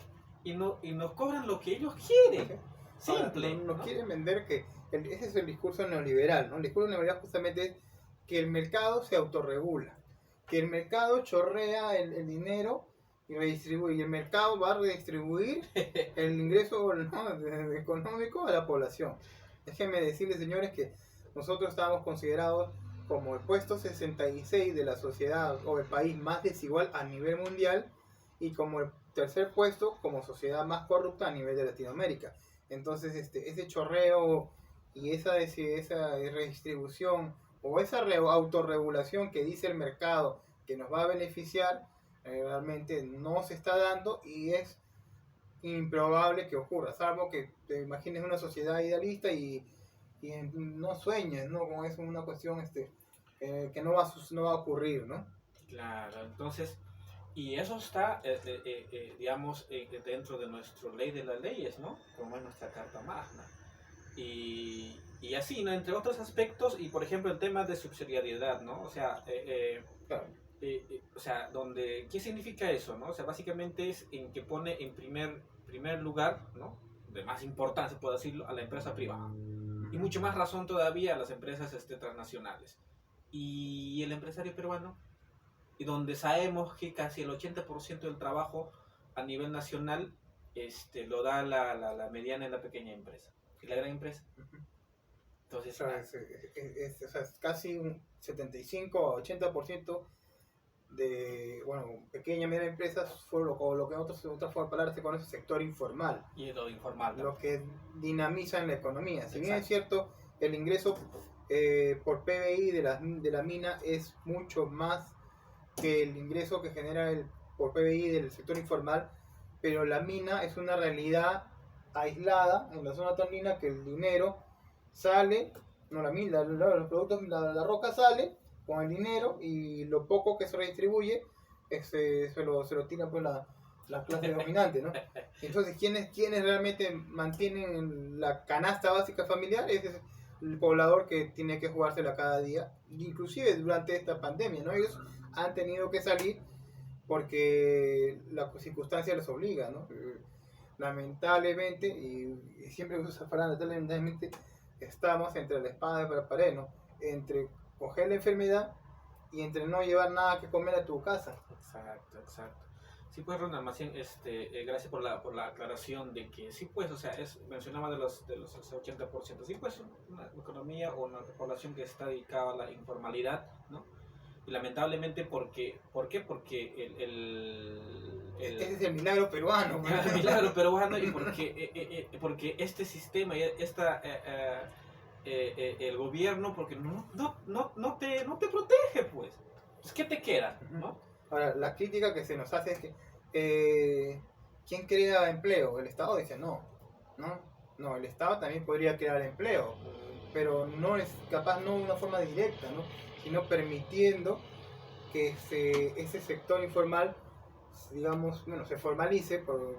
y nos cobran lo que ellos quieren. Simple. Ahora, nos quieren vender que ese es el discurso neoliberal, ¿no? El discurso neoliberal justamente es que el mercado se autorregula, que el mercado chorrea el dinero y redistribuye, y el mercado va a redistribuir el ingreso, ¿no?, económico a la población. Déjenme decirles, señores, que nosotros estamos considerados como el puesto 66 de la sociedad o el país más desigual a nivel mundial, y como el tercer puesto como sociedad más corrupta a nivel de Latinoamérica. Entonces, ese chorreo y esa redistribución o esa autorregulación que dice el mercado que nos va a beneficiar, realmente no se está dando, y es improbable que ocurra, salvo que te imagines una sociedad idealista y no sueñes, ¿no? Como es una cuestión que no va a ocurrir, ¿no? Claro, entonces, y eso está, digamos, dentro de nuestra ley de las leyes, ¿no? Como es nuestra Carta Magna. Y así, ¿no? Entre otros aspectos, y por ejemplo el tema de subsidiariedad, ¿no? O sea, Claro. o sea, ¿qué significa eso, no? O sea, básicamente es en que pone en primer lugar, ¿no? De más importancia, puedo decirlo, a la empresa privada. Y mucho más razón todavía a las empresas transnacionales. Y el empresario peruano, y donde sabemos que casi el 80% del trabajo a nivel nacional lo da la mediana y la pequeña empresa. Y la gran empresa. Entonces, O sea, o sea, es casi un 75 a 80% de, bueno, pequeña y media empresas fue lo que en otras palabras se conoce sector informal. Y lo informal, ¿no? Lo que dinamiza en la economía. Si bien Exacto. es cierto, el ingreso por PBI de la mina es mucho más que el ingreso que genera por PBI del sector informal, pero la mina es una realidad aislada en la zona andina que el dinero sale, no la mina, los productos, la roca sale con el dinero y lo poco que se redistribuye se lo tira pues la clase dominante, ¿no? Entonces, ¿quiénes realmente mantienen la canasta básica familiar? Es el poblador que tiene que jugársela cada día, inclusive durante esta pandemia, ¿no? Ellos han tenido que salir porque la circunstancia les obliga, ¿no? Lamentablemente, y siempre uso esa palabra, lamentablemente, estamos entre la espada y la pared, ¿no? Entre coger la enfermedad y entre no llevar nada que comer a tu casa. Exacto, exacto. Sí, pues Ronald, más bien, gracias por la aclaración de que sí, pues, o sea, mencionaba de los 80%, sí, pues, una economía o una población que está dedicada a la informalidad, ¿no? Y lamentablemente, ¿por qué? Porque Ese es el milagro peruano. el milagro peruano y porque este sistema y el gobierno, porque no te protege, pues. ¿Qué te queda, no? Ahora, la crítica que se nos hace es que ¿quién crea empleo? El Estado dice no, el Estado también podría crear empleo, pero no es capaz, no de una forma directa, ¿no? Sino permitiendo que ese sector informal, digamos, bueno, se formalice, por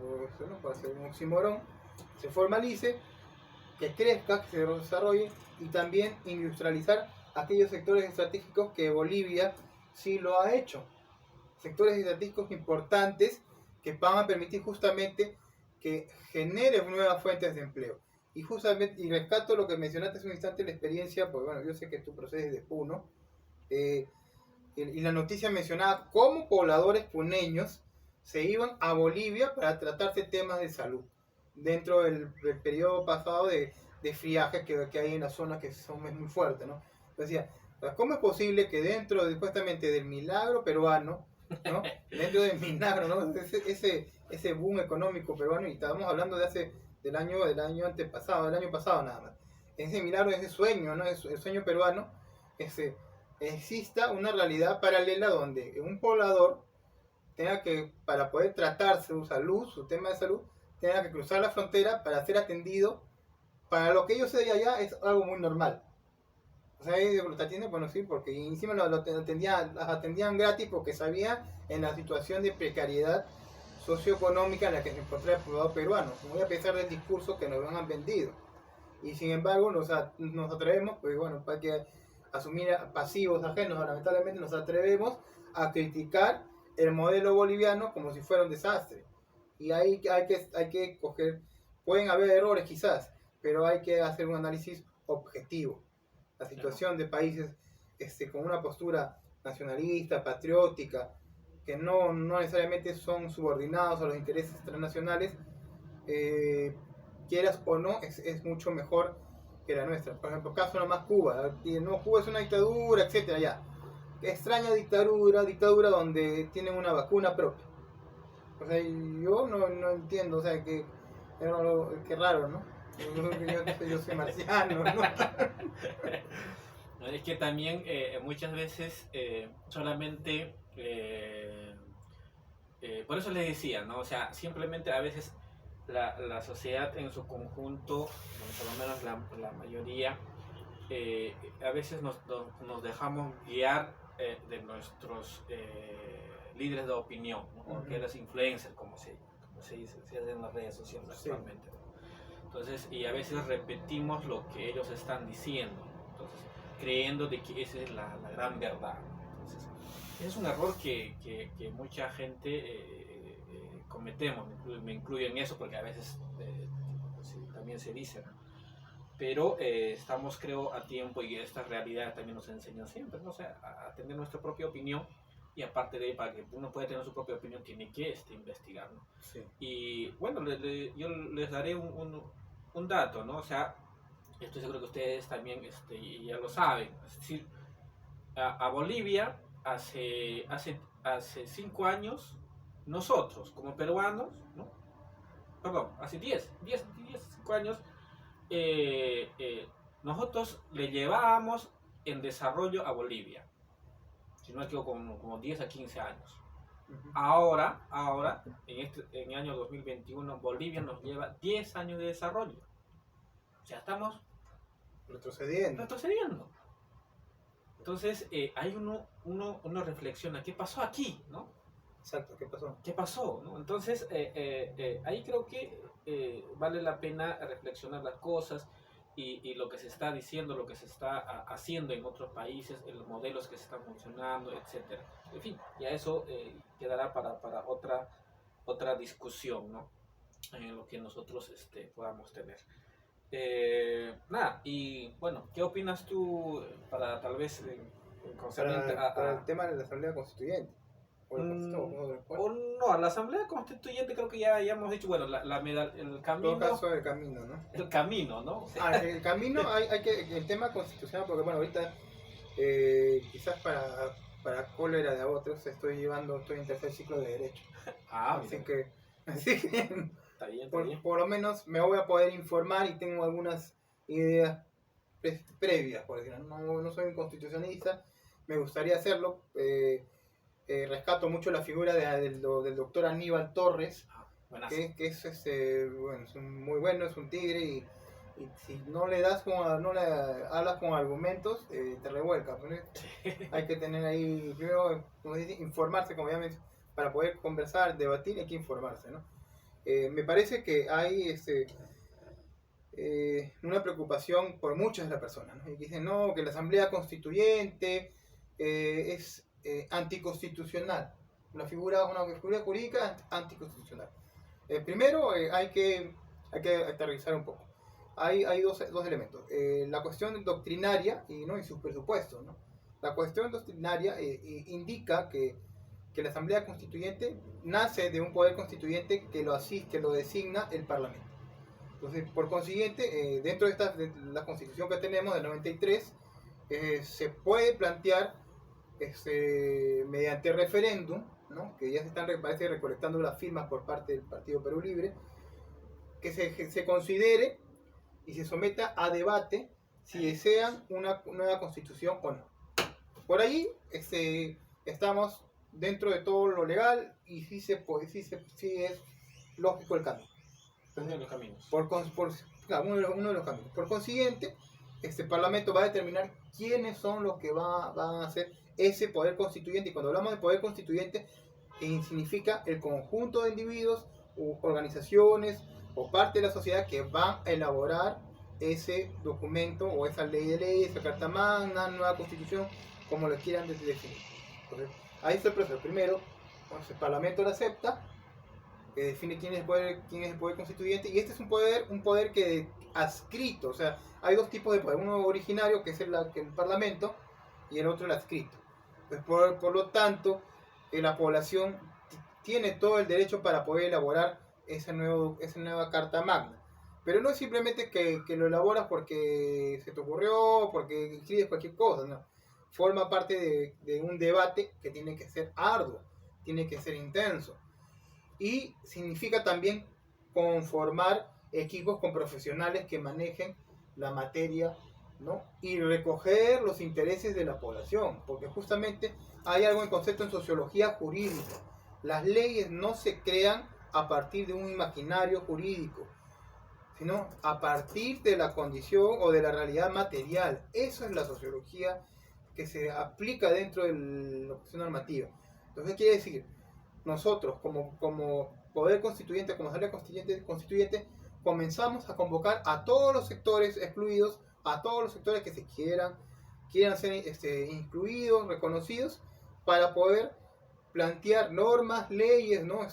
hacer un oxímoron, se formalice, que crezca, que se desarrolle y también industrializar aquellos sectores estratégicos que Bolivia sí lo ha hecho. Sectores estratégicos importantes que van a permitir justamente que genere nuevas fuentes de empleo. Y justamente, y rescato lo que mencionaste hace un instante, la experiencia, pues bueno, yo sé que tú procedes de Puno, y la noticia mencionaba cómo pobladores puneños se iban a Bolivia para tratarse temas de salud dentro del periodo pasado de friaje que hay en la zona que es muy fuerte, ¿no? Decía, ¿cómo es posible que dentro supuestamente del milagro peruano, ¿no? Dentro del milagro, ¿no? Ese boom económico peruano, y estábamos hablando del año antepasado, del año pasado nada más. Ese milagro, ese sueño, ¿no? El sueño peruano, exista una realidad paralela donde un poblador tenga que, para poder tratar su salud, su tema de salud, tenga que cruzar la frontera para ser atendido. Para lo que ellos de allá es algo muy normal. O sea, ellos lo atienden, bueno, sí, porque encima las atendían gratis porque sabían en la situación de precariedad socioeconómica en la que se encontraba el poblado peruano, muy a pesar del discurso que nos han vendido. Y sin embargo, nos atrevemos, pues bueno, para que asumir pasivos ajenos, lamentablemente nos atrevemos a criticar el modelo boliviano como si fuera un desastre. Y ahí hay que coger, pueden haber errores quizás, pero hay que hacer un análisis objetivo. La situación de países con una postura nacionalista, patriótica, que no necesariamente son subordinados a los intereses transnacionales, quieras o no, es mucho mejor que la nuestra. Por ejemplo, caso nomás Cuba, Cuba es una dictadura, etcétera, ya. Extraña dictadura donde tienen una vacuna propia. O sea, yo no entiendo, o sea, que raro, ¿no? Yo soy marciano, ¿no? Es que también muchas veces solamente, por eso les decía, ¿no? O sea, simplemente a veces la sociedad en su conjunto, bueno, por lo menos la mayoría, a veces nos dejamos guiar de nuestros líderes de opinión, ¿no? O que los influencers, como se dice, se hace en las redes sociales actualmente. ¿No? Entonces, y a veces repetimos lo que ellos están diciendo, entonces, creyendo de que esa es la gran verdad. Entonces, es un error que mucha gente cometemos, me incluyo en eso, porque a veces también se dice, ¿no? Pero estamos, creo, a tiempo, y esta realidad también nos enseña siempre, ¿no? O sea, a tener nuestra propia opinión, y aparte de ahí, para que uno pueda tener su propia opinión, tiene que investigar, ¿no? Sí. Y bueno, yo les daré un dato, ¿no? O sea, estoy seguro que ustedes también ya lo saben. Es decir, a Bolivia hace 5 años, nosotros como peruanos, ¿no? Perdón, hace 5 años, nosotros le llevábamos en desarrollo a Bolivia, si no me equivoco, como 10 a 15 años. Ahora, en el año 2021, Bolivia nos lleva 10 años de desarrollo. O sea, estamos retrocediendo. Entonces, hay uno reflexiona, ¿qué pasó aquí? ¿No? Exacto, ¿qué pasó? ¿No? Entonces, ahí creo que vale la pena reflexionar las cosas y lo que se está diciendo, lo que se está haciendo en otros países, en los modelos que se están funcionando, etc. En fin, ya eso quedará para otra discusión, ¿no? En lo que nosotros podamos tener. Nada, y bueno, ¿qué opinas tú para tal vez concerniente para el tema de la Asamblea Constituyente? O no, a la Asamblea Constituyente creo que ya hemos dicho, bueno, el camino. En todo caso, el camino, ¿no? El camino, ¿no? O sea, el camino, hay que, el tema constitucional, porque bueno, ahorita quizás para cólera de otros estoy en tercer ciclo de Derecho. Así que está bien, por lo menos me voy a poder informar y tengo algunas ideas previas, por decirlo. No soy un constitucionalista, me gustaría hacerlo. Rescato mucho la figura del doctor Aníbal Torres, que es muy bueno, es un tigre, y si no le hablas con argumentos, te revuelca. Hay que tener ahí, primero, como dice, informarse, como ya me dicho, para poder conversar, debatir, hay que informarse, ¿no? Me parece que hay una preocupación por muchas de las personas, ¿no? Y dicen, no, que la Asamblea Constituyente es anticonstitucional, una figura jurídica anticonstitucional. Primero hay que aterrizar un poco. Hay dos elementos. La cuestión doctrinaria y sus presupuestos, ¿no? La cuestión doctrinaria indica que la Asamblea Constituyente nace de un poder constituyente que lo designa el Parlamento. Entonces, por consiguiente, dentro de la Constitución que tenemos del 93, se puede plantear mediante referéndum, ¿no? Que ya se están recolectando las firmas por parte del Partido Perú Libre, que se considere y se someta a debate si desean una nueva constitución o no. Por ahí estamos dentro de todo lo legal y sí es lógico el camino. Uno de los caminos. Uno de los caminos. Por consiguiente, este Parlamento va a determinar quiénes son los que van a hacer ese poder constituyente. Y cuando hablamos de poder constituyente, significa el conjunto de individuos, u organizaciones o parte de la sociedad que van a elaborar ese documento o esa ley de leyes, esa carta magna, nueva constitución, como lo quieran definir. Entonces, ahí está el proceso. Primero, el Parlamento lo acepta, que define quién es el poder constituyente, y este es un poder que adscrito, o sea, hay dos tipos de poder, uno originario, que es el Parlamento, y el otro el adscrito. Pues por lo tanto, la población tiene todo el derecho para poder elaborar esa nueva carta magna. Pero no es simplemente que lo elaboras porque se te ocurrió, porque escribes cualquier cosa, no. Forma parte de un debate que tiene que ser arduo, tiene que ser intenso. Y significa también conformar equipos con profesionales que manejen la materia, ¿no? Y recoger los intereses de la población, porque justamente hay algo en concepto en sociología jurídica. Las leyes no se crean a partir de un imaginario jurídico. sino a partir de la condición o de la realidad material. Eso es la sociología que se aplica dentro de la cuestión normativa. Entonces, ¿qué quiere decir? Nosotros, como poder constituyente, como asamblea constituyente, comenzamos a convocar a todos los sectores excluidos, a todos los sectores que se quieran ser incluidos, reconocidos, para poder plantear normas, leyes, ¿no?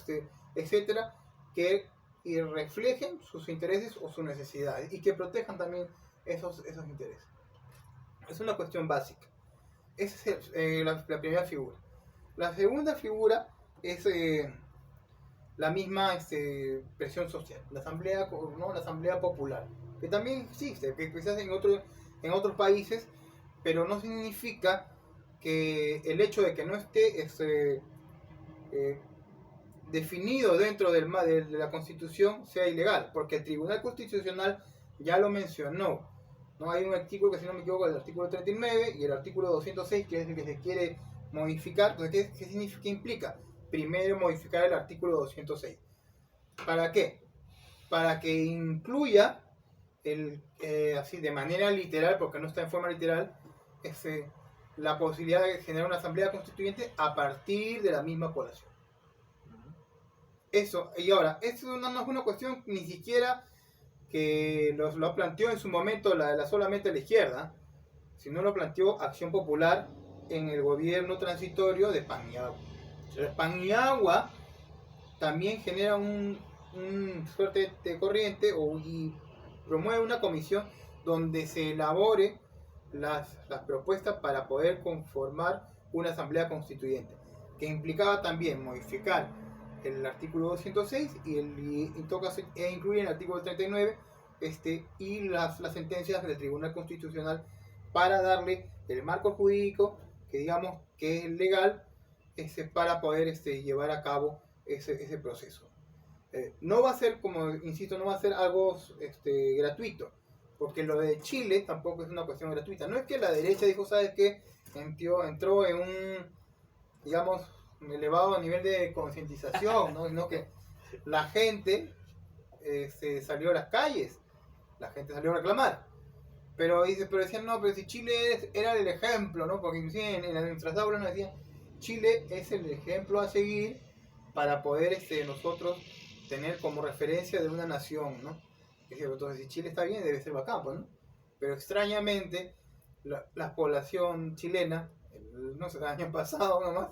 Etcétera, que reflejen sus intereses o sus necesidades y que protejan también esos intereses. Es una cuestión básica. Esa es la primera figura. La segunda figura es la misma presión social, la asamblea, ¿no? La asamblea popular, que también existe, que quizás en otros países, pero no significa que el hecho de que no esté definido dentro de la Constitución sea ilegal, porque el Tribunal Constitucional ya lo mencionó. ¿No? Hay un artículo que, si no me equivoco, el artículo 39 y el artículo 206, que es el que se quiere modificar. Entonces, ¿qué implica? Primero, modificar el artículo 206. ¿Para qué? Para que incluya, así de manera literal, porque no está en forma literal, la posibilidad de generar una asamblea constituyente a partir de la misma población. Eso, y ahora, esto no es una cuestión ni siquiera que lo planteó en su momento solamente la izquierda, sino lo planteó Acción Popular en el gobierno transitorio de Paniagua. Paniagua también genera un suerte de corriente y promueve una comisión donde se elabore las propuestas para poder conformar una asamblea constituyente, que implicaba también modificar el artículo 206 y incluir el artículo 39 y las sentencias del Tribunal Constitucional para darle el marco jurídico que digamos que es legal para poder llevar a cabo ese proceso. No va a ser, como insisto, no va a ser algo gratuito, porque lo de Chile tampoco es una cuestión gratuita. No es que la derecha dijo, ¿sabes qué? Entró en un, digamos, un elevado nivel de concientización, ¿no? Sino que la gente se salió a las calles, la gente salió a reclamar. Pero decían, no, pero si Chile era el ejemplo, ¿no? Porque inclusive en nuestras aulas nos decían, Chile es el ejemplo a seguir para poder nosotros tener como referencia de una nación, ¿no? Entonces, si Chile está bien, debe ser bacán, ¿no? Pero extrañamente, la población chilena, no sé, el año pasado nomás,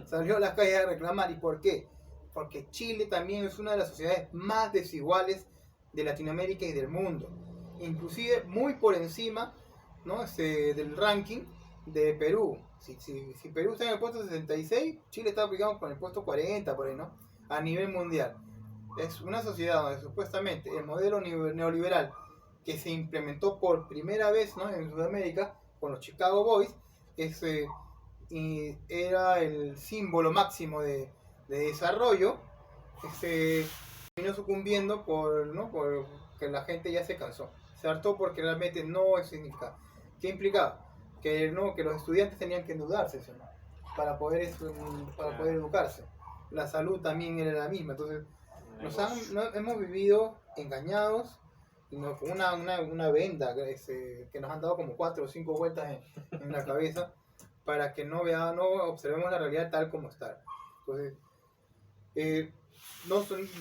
salió a las calles a reclamar. ¿Y por qué? Porque Chile también es una de las sociedades más desiguales de Latinoamérica y del mundo. Inclusive muy por encima, ¿no? Del ranking de Perú. Si Perú está en el puesto 66, Chile está, digamos, con el puesto 40 por ahí, ¿no? A nivel mundial. Es una sociedad donde supuestamente el modelo neoliberal que se implementó por primera vez, ¿no? En Sudamérica con los Chicago Boys, y era el símbolo máximo de desarrollo, terminó sucumbiendo por que la gente ya se cansó. Se hartó porque realmente no significaba. ¿Qué implicaba? Que los estudiantes tenían que endeudarse, ¿no? para poder educarse. La salud también era la misma. Entonces, hemos vivido engañados y con una venda que nos han dado como 4 o 5 vueltas en la cabeza para que no observemos la realidad tal como está. Entonces,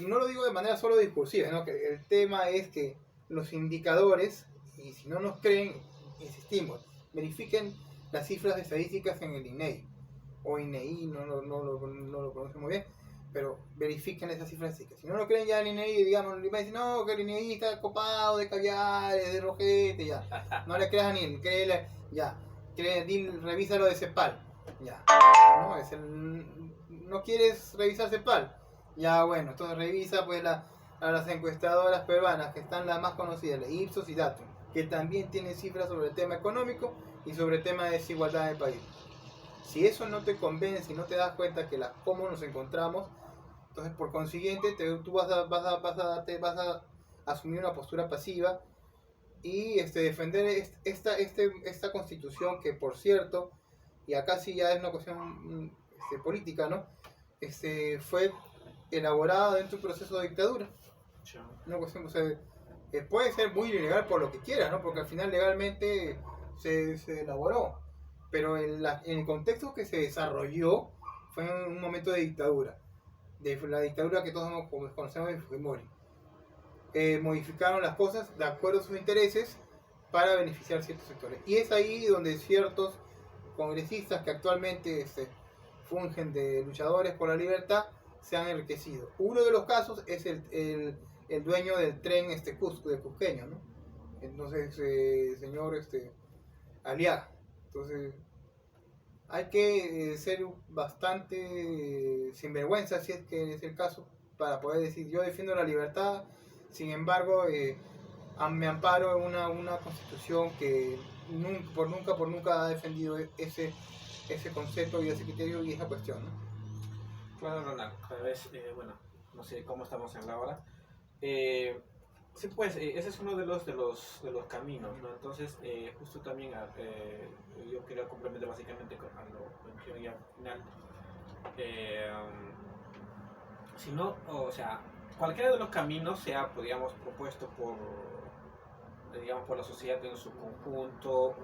no lo digo de manera solo discursiva, ¿no? Que el tema es que los indicadores, y si no nos creen, insistimos, verifiquen las cifras estadísticas en el INEI o INEI, no lo conozco muy bien, pero verifiquen esas cifras estadísticas. Si no lo creen ya el INEI, digamos, le dicen, no, que el INEI está copado de caviares, de rojete, ya. No le creas a ni créele, ya. Revisa lo de CEPAL, ya. ¿No quieres revisar CEPAL? Ya, bueno, entonces revisa pues a las encuestadoras peruanas, que están las más conocidas, la Ipsos y Datum, que también tienen cifras sobre el tema económico y sobre el tema de desigualdad del país. Si eso no te convence y no te das cuenta que cómo nos encontramos, entonces por consiguiente tú vas a asumir una postura pasiva y defender esta constitución que, por cierto, y acá sí ya es una cuestión política, ¿no? Fue elaborada dentro de un proceso de dictadura. Una cuestión, puede ser muy ilegal por lo que quieras, ¿no? Porque al final legalmente se elaboró, pero en el contexto que se desarrolló fue en un momento de dictadura, de la dictadura que todos conocemos de Fujimori. Modificaron las cosas de acuerdo a sus intereses para beneficiar ciertos sectores. Y es ahí donde ciertos congresistas que actualmente fungen de luchadores por la libertad se han enriquecido. Uno de los casos es el dueño del tren de Cusqueño, ¿no? Entonces, señor Aliaga. Entonces, hay que ser bastante sinvergüenza, si es que es el caso, para poder decir yo defiendo la libertad, sin embargo me amparo en una constitución que por nunca ha defendido ese concepto y ese criterio y esa cuestión, ¿no? Claro, Ronald, tal vez, bueno, no sé cómo estamos en la hora. Sí, pues ese es uno de los caminos, ¿no? Entonces, justo también yo quería complementar básicamente con lo mencioné ya al final. Si no, o sea, cualquiera de los caminos sea, digamos, propuesto por la sociedad en su conjunto, o,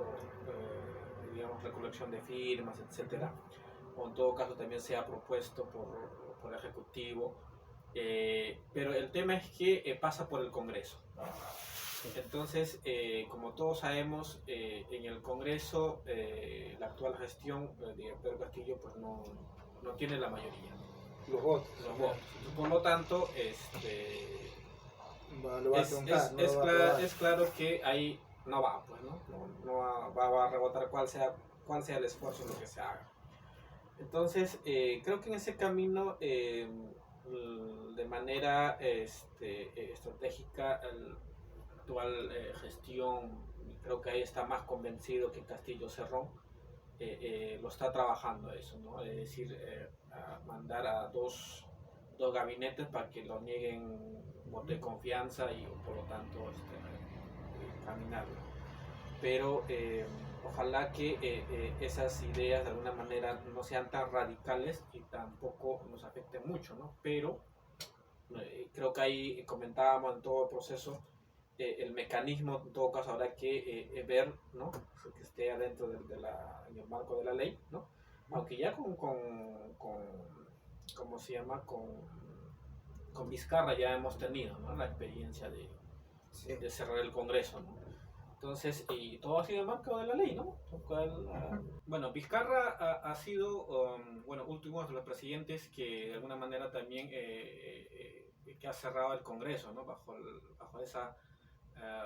digamos, recolección de firmas, etcétera, o en todo caso también sea propuesto por el Ejecutivo, pero el tema es que pasa por el Congreso. Entonces, como todos sabemos, en el Congreso la actual gestión de Pedro Castillo pues no tiene la mayoría. Los votos. Los votos. Por lo tanto, Lo va a truncar, es claro que ahí no va, pues, ¿no? No va a rebotar cuál sea el esfuerzo en lo que se haga. Entonces, creo que en ese camino, de manera estratégica, la actual gestión, creo que ahí está más convencido que Castillo Cerrón, lo está trabajando eso, ¿no? Es decir, a mandar a dos gabinetes para que lo nieguen voto de confianza y por lo tanto caminarlo. Pero ojalá que esas ideas de alguna manera no sean tan radicales y tampoco nos afecten mucho, ¿no? Pero creo que ahí comentábamos en todo el proceso el mecanismo, en todo caso habrá que ver, ¿no? Que esté adentro en el marco de la ley, ¿no? Aunque ya ¿cómo se llama? Con Vizcarra ya hemos tenido, ¿no? La experiencia de cerrar el Congreso, ¿no? Entonces, y todo ha sido en el marco de la ley, ¿no? Bueno, Vizcarra ha sido, último de los presidentes que de alguna manera también que ha cerrado el Congreso, ¿no? Bajo esa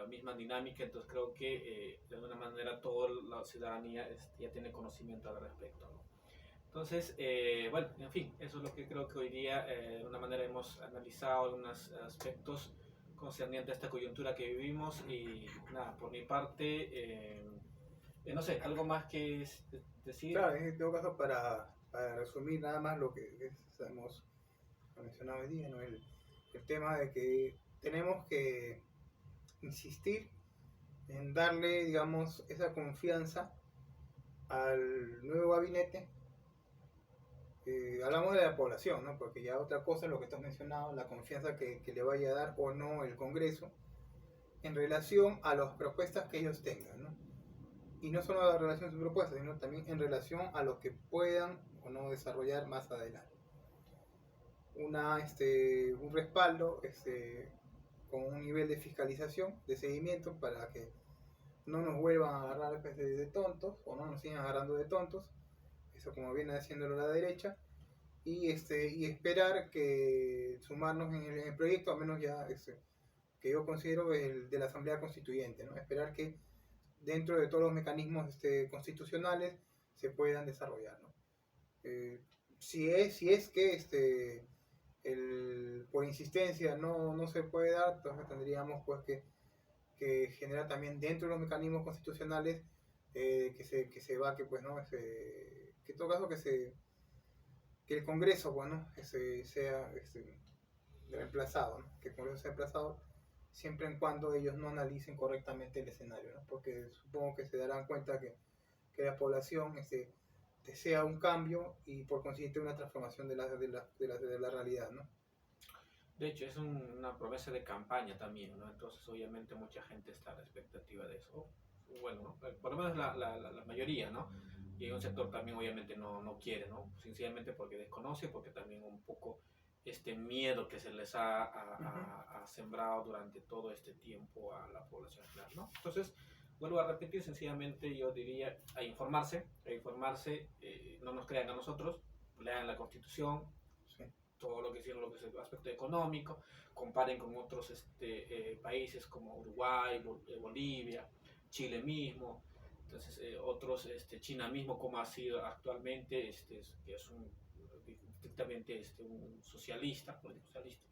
misma dinámica, entonces creo que de alguna manera toda la ciudadanía ya tiene conocimiento al respecto, ¿no? Entonces, en fin, eso es lo que creo que hoy día de alguna manera hemos analizado algunos aspectos concernientes a esta coyuntura que vivimos y nada, por mi parte, no sé, algo más que decir. Claro, en todo caso, para resumir nada más lo que hemos mencionado hoy día, ¿no? El tema de que tenemos que insistir en darle, digamos, esa confianza al nuevo gabinete. Hablamos de la población, ¿no? Porque ya otra cosa es lo que tú has mencionado, la confianza que le vaya a dar o no el Congreso en relación a las propuestas que ellos tengan, ¿no? Y no solo en relación a sus propuestas, sino también en relación a lo que puedan o no desarrollar más adelante. Un respaldo con un nivel de fiscalización, de seguimiento, para que no nos vuelvan a agarrar de tontos o no nos sigan agarrando de tontos, eso como viene haciéndolo la derecha, y esperar que sumarnos en el proyecto, al menos ya que yo considero el de la Asamblea Constituyente, ¿no? Esperar que dentro de todos los mecanismos constitucionales se puedan desarrollar, ¿no? Si es que por insistencia no se puede dar, entonces tendríamos pues que generar también dentro de los mecanismos constitucionales que en todo caso que el Congreso, bueno, sea reemplazado, ¿no? Que el Congreso sea reemplazado siempre en cuando ellos no analicen correctamente el escenario, ¿no? Porque supongo que se darán cuenta que la población desea un cambio y por consiguiente una transformación de la realidad, ¿no? De hecho, es una promesa de campaña también, ¿no? Entonces, obviamente, mucha gente está a la expectativa de eso. Bueno, ¿no? Por lo menos la mayoría, ¿no? Y un sector también, obviamente, no quiere, ¿no? Sencillamente porque desconoce, porque también un poco este miedo que se les ha sembrado durante todo este tiempo a la población general, ¿no? Entonces, vuelvo a repetir, sencillamente yo diría a informarse, no nos crean a nosotros, lean la Constitución, Sí. todo lo que hicieron, lo que es el aspecto económico, comparen con otros países como Uruguay, Bolivia, Chile mismo, entonces otros, China mismo como ha sido actualmente, que es estrictamente un socialista, político socialista,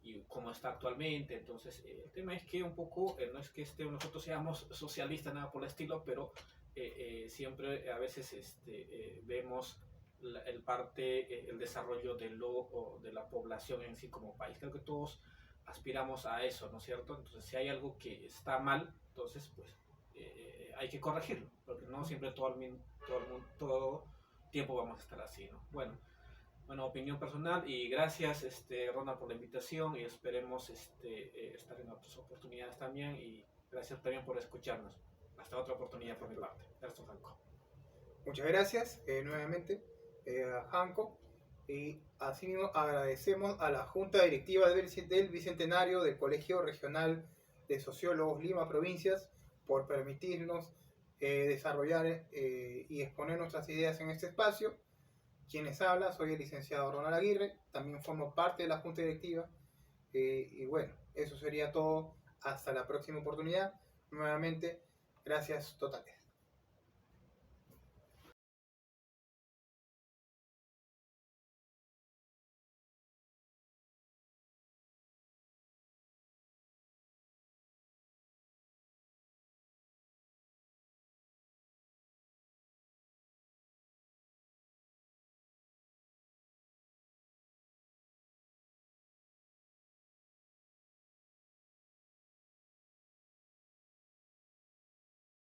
y como está actualmente, entonces el tema es que un poco, no es que nosotros seamos socialistas, nada por el estilo, pero siempre a veces vemos el desarrollo de la población en sí como país. Creo que todos aspiramos a eso, ¿no es cierto? Entonces, si hay algo que está mal, entonces, pues, hay que corregirlo, porque no siempre todo tiempo vamos a estar así, ¿no? Bueno, opinión personal y gracias, Ronald, por la invitación y esperemos estar en otras oportunidades también y gracias también por escucharnos. Hasta otra oportunidad por mi parte. Gracias, Franco. Muchas gracias nuevamente a Hanco, y asimismo agradecemos a la Junta Directiva del Bicentenario del Colegio Regional de Sociólogos Lima Provincias por permitirnos desarrollar y exponer nuestras ideas en este espacio. Quienes habla, soy el licenciado Ronald Aguirre, también formo parte de la Junta Directiva, y bueno, eso sería todo. Hasta la próxima oportunidad. Nuevamente, gracias totales.